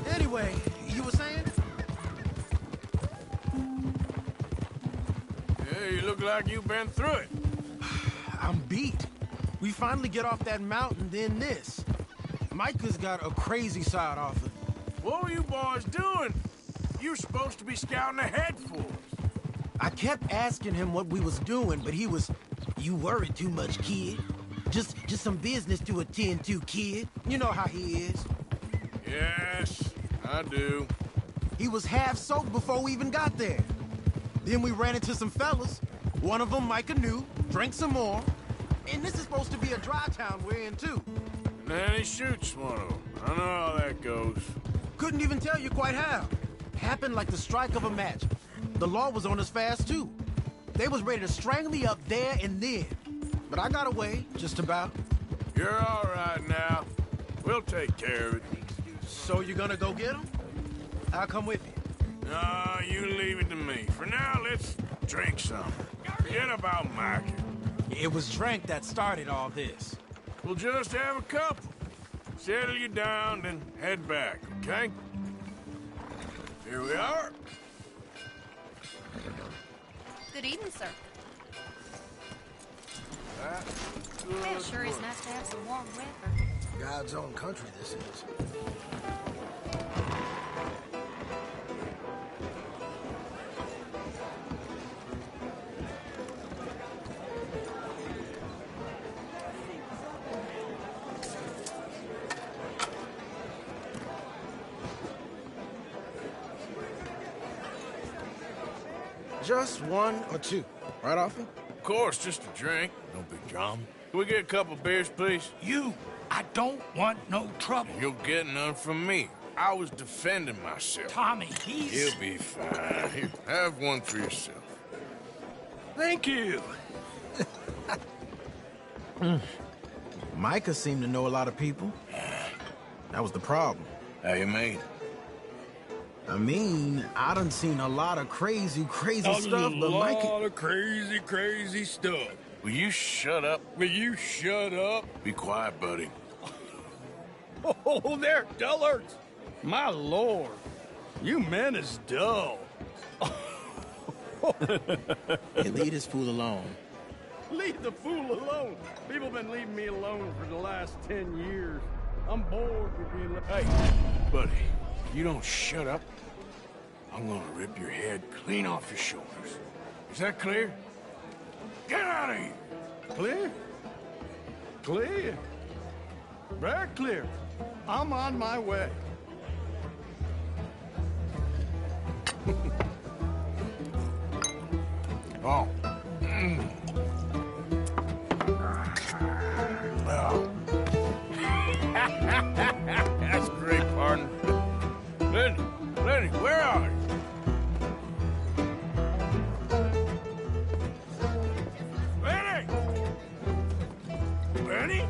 Anyway, you were saying? Yeah, you look like you've been through it. I'm beat. We finally get off that mountain, then this. Micah's got a crazy side off it. What were you boys doing? You were supposed to be scouting ahead for us. I kept asking him what we was doing, but he was, "You worry too much, kid. Just some business to attend to, kid." You know how he is. Yes, I do. He was half soaked before we even got there. Then we ran into some fellas. One of them Micah knew, drank some more. And this is supposed to be a dry town we're in, too. And then he shoots one of them. I know how that goes. Couldn't even tell you quite how. Happened like the strike of a match. The law was on us fast, too. They was ready to strangle me up there and then. But I got away, just about. You're all right now. We'll take care of it. So you gonna go get him? I'll come with you. No, you leave it to me. For now, let's drink some. Forget about Micah. It was drink that started all this. We'll just have a couple. Settle you down, then head back, okay? Here we are. Good evening, sir. Good. Well, sure is nice to have some warm weather. God's own country, this is. Just one or two, right, Arthur? Of course, just a drink. No big drama. Can we get a couple beers, please? I don't want no trouble. You'll get none from me. I was defending myself. Tommy, he's... He'll be fine. Here, have one for yourself. Thank you. Micah seemed to know a lot of people. That was the problem. How you mean? I mean, I done seen a lot of crazy stuff, but Mike... A lot of crazy stuff. Will you shut up? Will you shut up? Be quiet, buddy. Oh, they're dullards. My lord. You men is dull. Hey, leave this fool alone. Leave the fool alone. People been leaving me alone for the last 10 years. I'm bored with being left. Hey, buddy, if you don't shut up, I'm gonna rip your head clean off your shoulders. Is that clear? Get out of here! Clear? Clear. Very clear. I'm on my way. Oh. Well. That's great, partner. Lenny, where are you? Lenny! Lenny?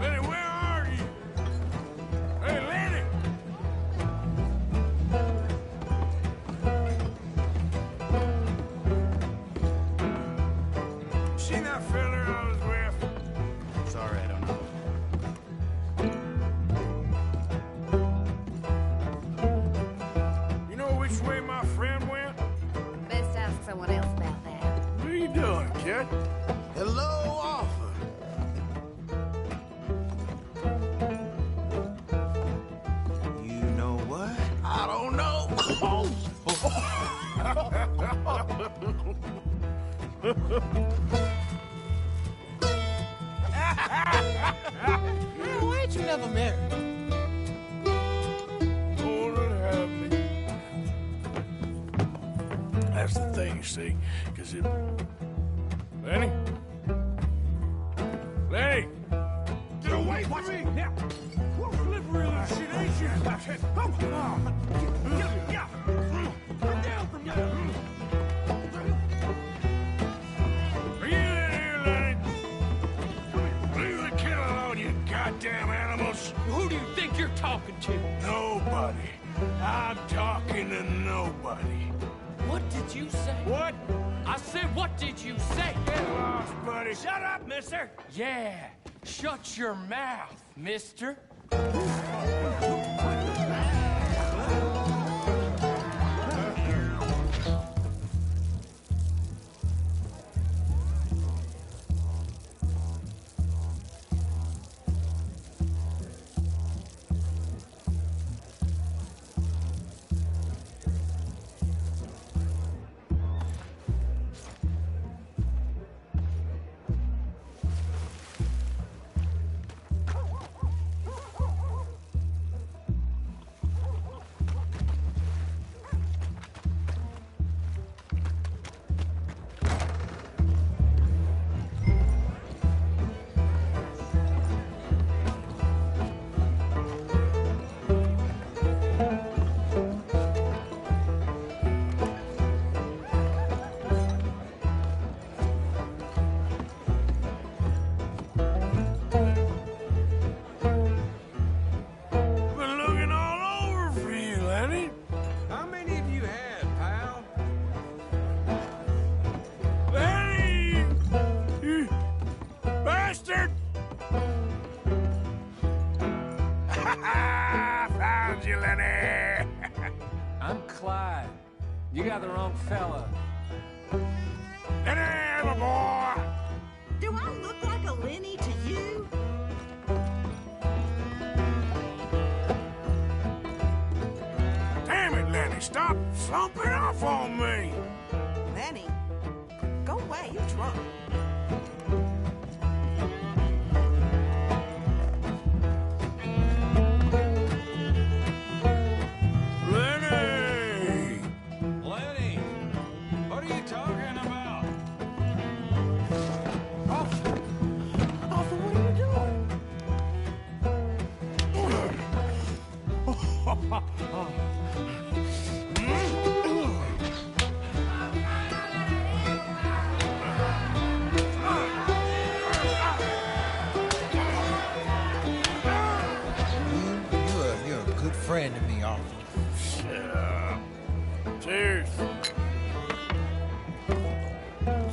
Lenny, where are you? Hey, Lenny! Seen that fella I was with? Sorry, I don't know. You know which way my friend went? Best ask someone else about that. What are you doing, kid? Hello, Arthur. You know what? I don't know. Man, why ain't you never married? Lord have me. That's the thing, you see, because it... Lenny? Lenny! Get away from me! Now! What slippery this shit ain't you? Come on! Yeah! Get down from there! Are you in here, Lenny? Leave the kid alone, you goddamn animals! Who do you think you're talking to? Nobody. I'm talking to nobody. What did you say? What? I said, what did you say? Get lost, buddy. Shut up, mister. Yeah, shut your mouth, mister. Been looking all over for you, Lenny. How many have you had, pal? Lenny! You bastard! Found you, Lenny! I'm Clyde. You got the wrong fella. Lenny, my boy! Do I look like a Lenny to you? Damn it, Lenny, stop slumping off on me! Lenny, go away, you're drunk. Lenny! Lenny, what are you talking about? Arthur, what are you You're a good friend to me, Arthur.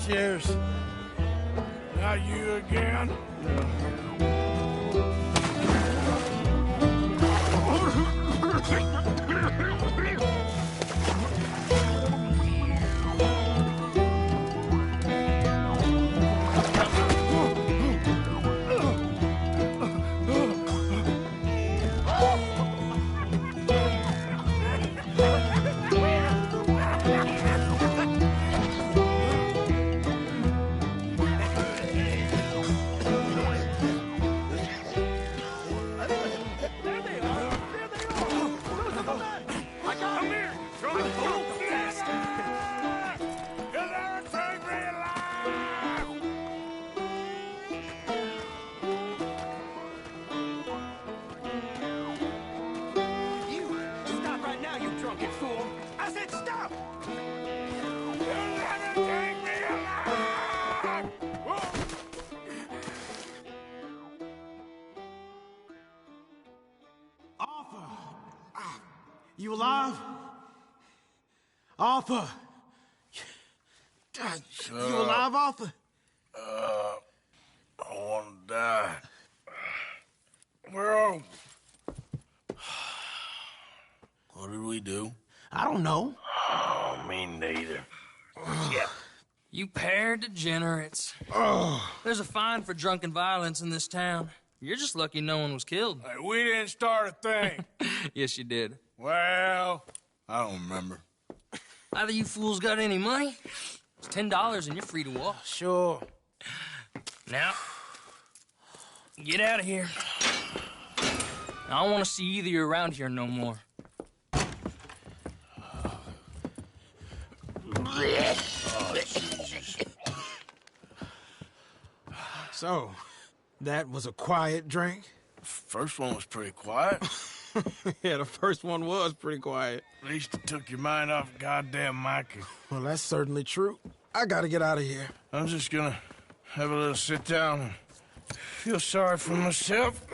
Cheers. Not you again? You alive? Arthur! You alive, Arthur? I want to die. Well, what did we do? I don't know. Oh, me neither. Yeah. You pair degenerates. There's a fine for drunken violence in this town. You're just lucky no one was killed. Hey, we didn't start a thing. Yes, you did. Well, I don't remember. Either you fools got any money, it's $10 and you're free to walk. Sure. Now, get out of here. I don't want to see either of you around here no more. Oh, Jesus. So, that was a quiet drink? First one was pretty quiet. Yeah, the first one was pretty quiet. At least it took your mind off goddamn Mikey. Well, that's certainly true. I gotta get out of here. I'm just gonna have a little sit down and feel sorry for myself.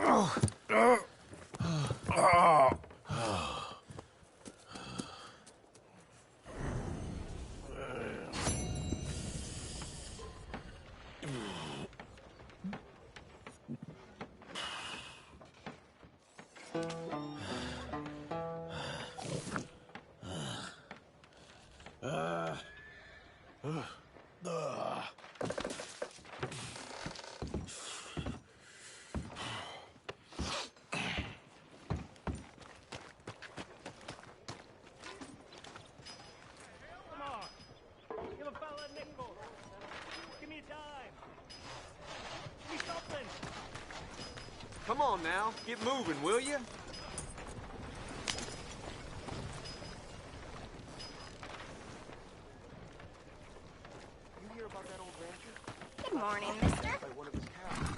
Come on now, get moving, will you? You hear about that old rancher? Good morning, mister. By one of his cows.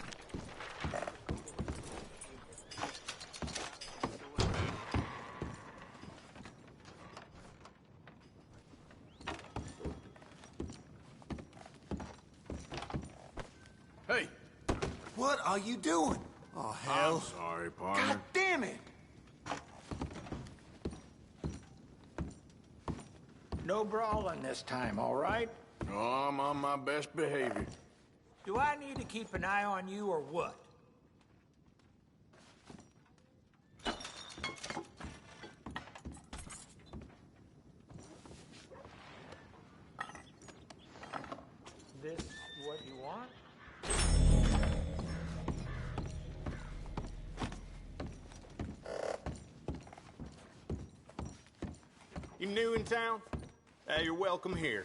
Hey! What are you doing? Oh, hell. I'm sorry, partner. God damn it! No brawling this time, all right? No, I'm on my best behavior. Do I need to keep an eye on you or what? This what you want? You new in town? You're welcome here.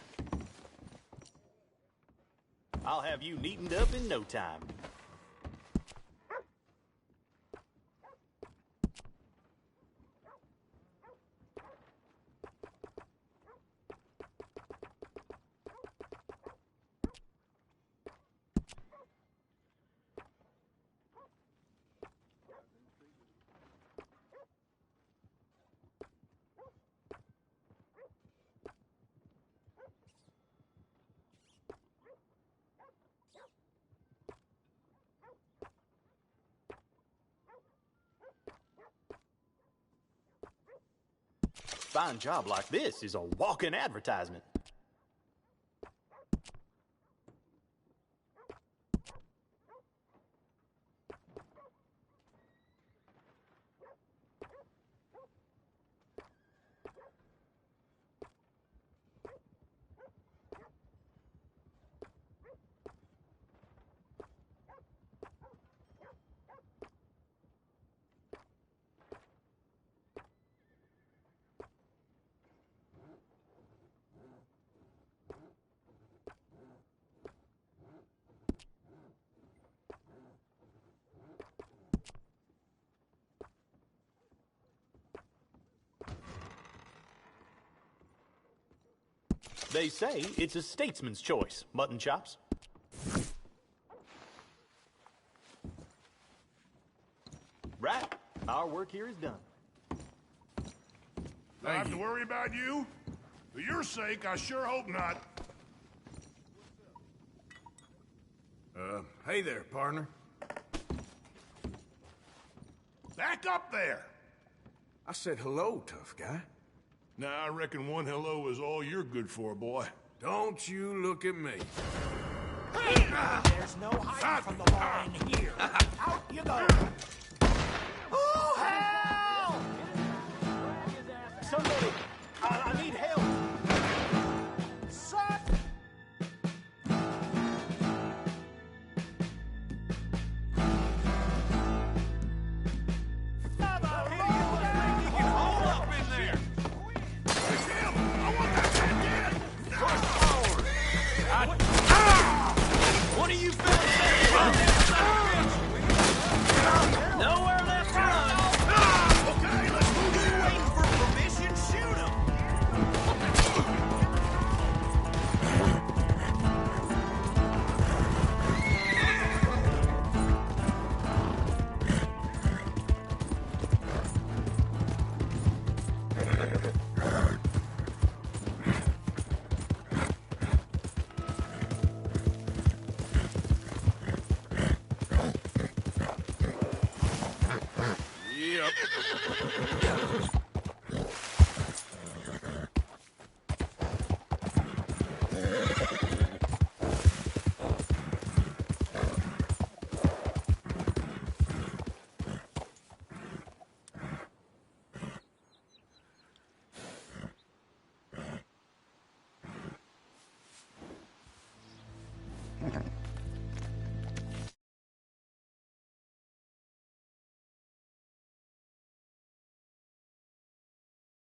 I'll have you neatened up in no time. Fine job like this is a walking advertisement. They say it's a statesman's choice, mutton chops. Right. Our work here is done. I have to worry about you? For your sake, I sure hope not. Hey there, partner. Back up there! I said hello, tough guy. Now, I reckon one hello is all you're good for, boy. Don't you look at me. There's no hiding from the law in here. Out you go. Oh, hell! Somebody, I need help. Son! One of you fellas nowhere left to run. Okay, let's move it. Waiting for permission, shoot him. Okay.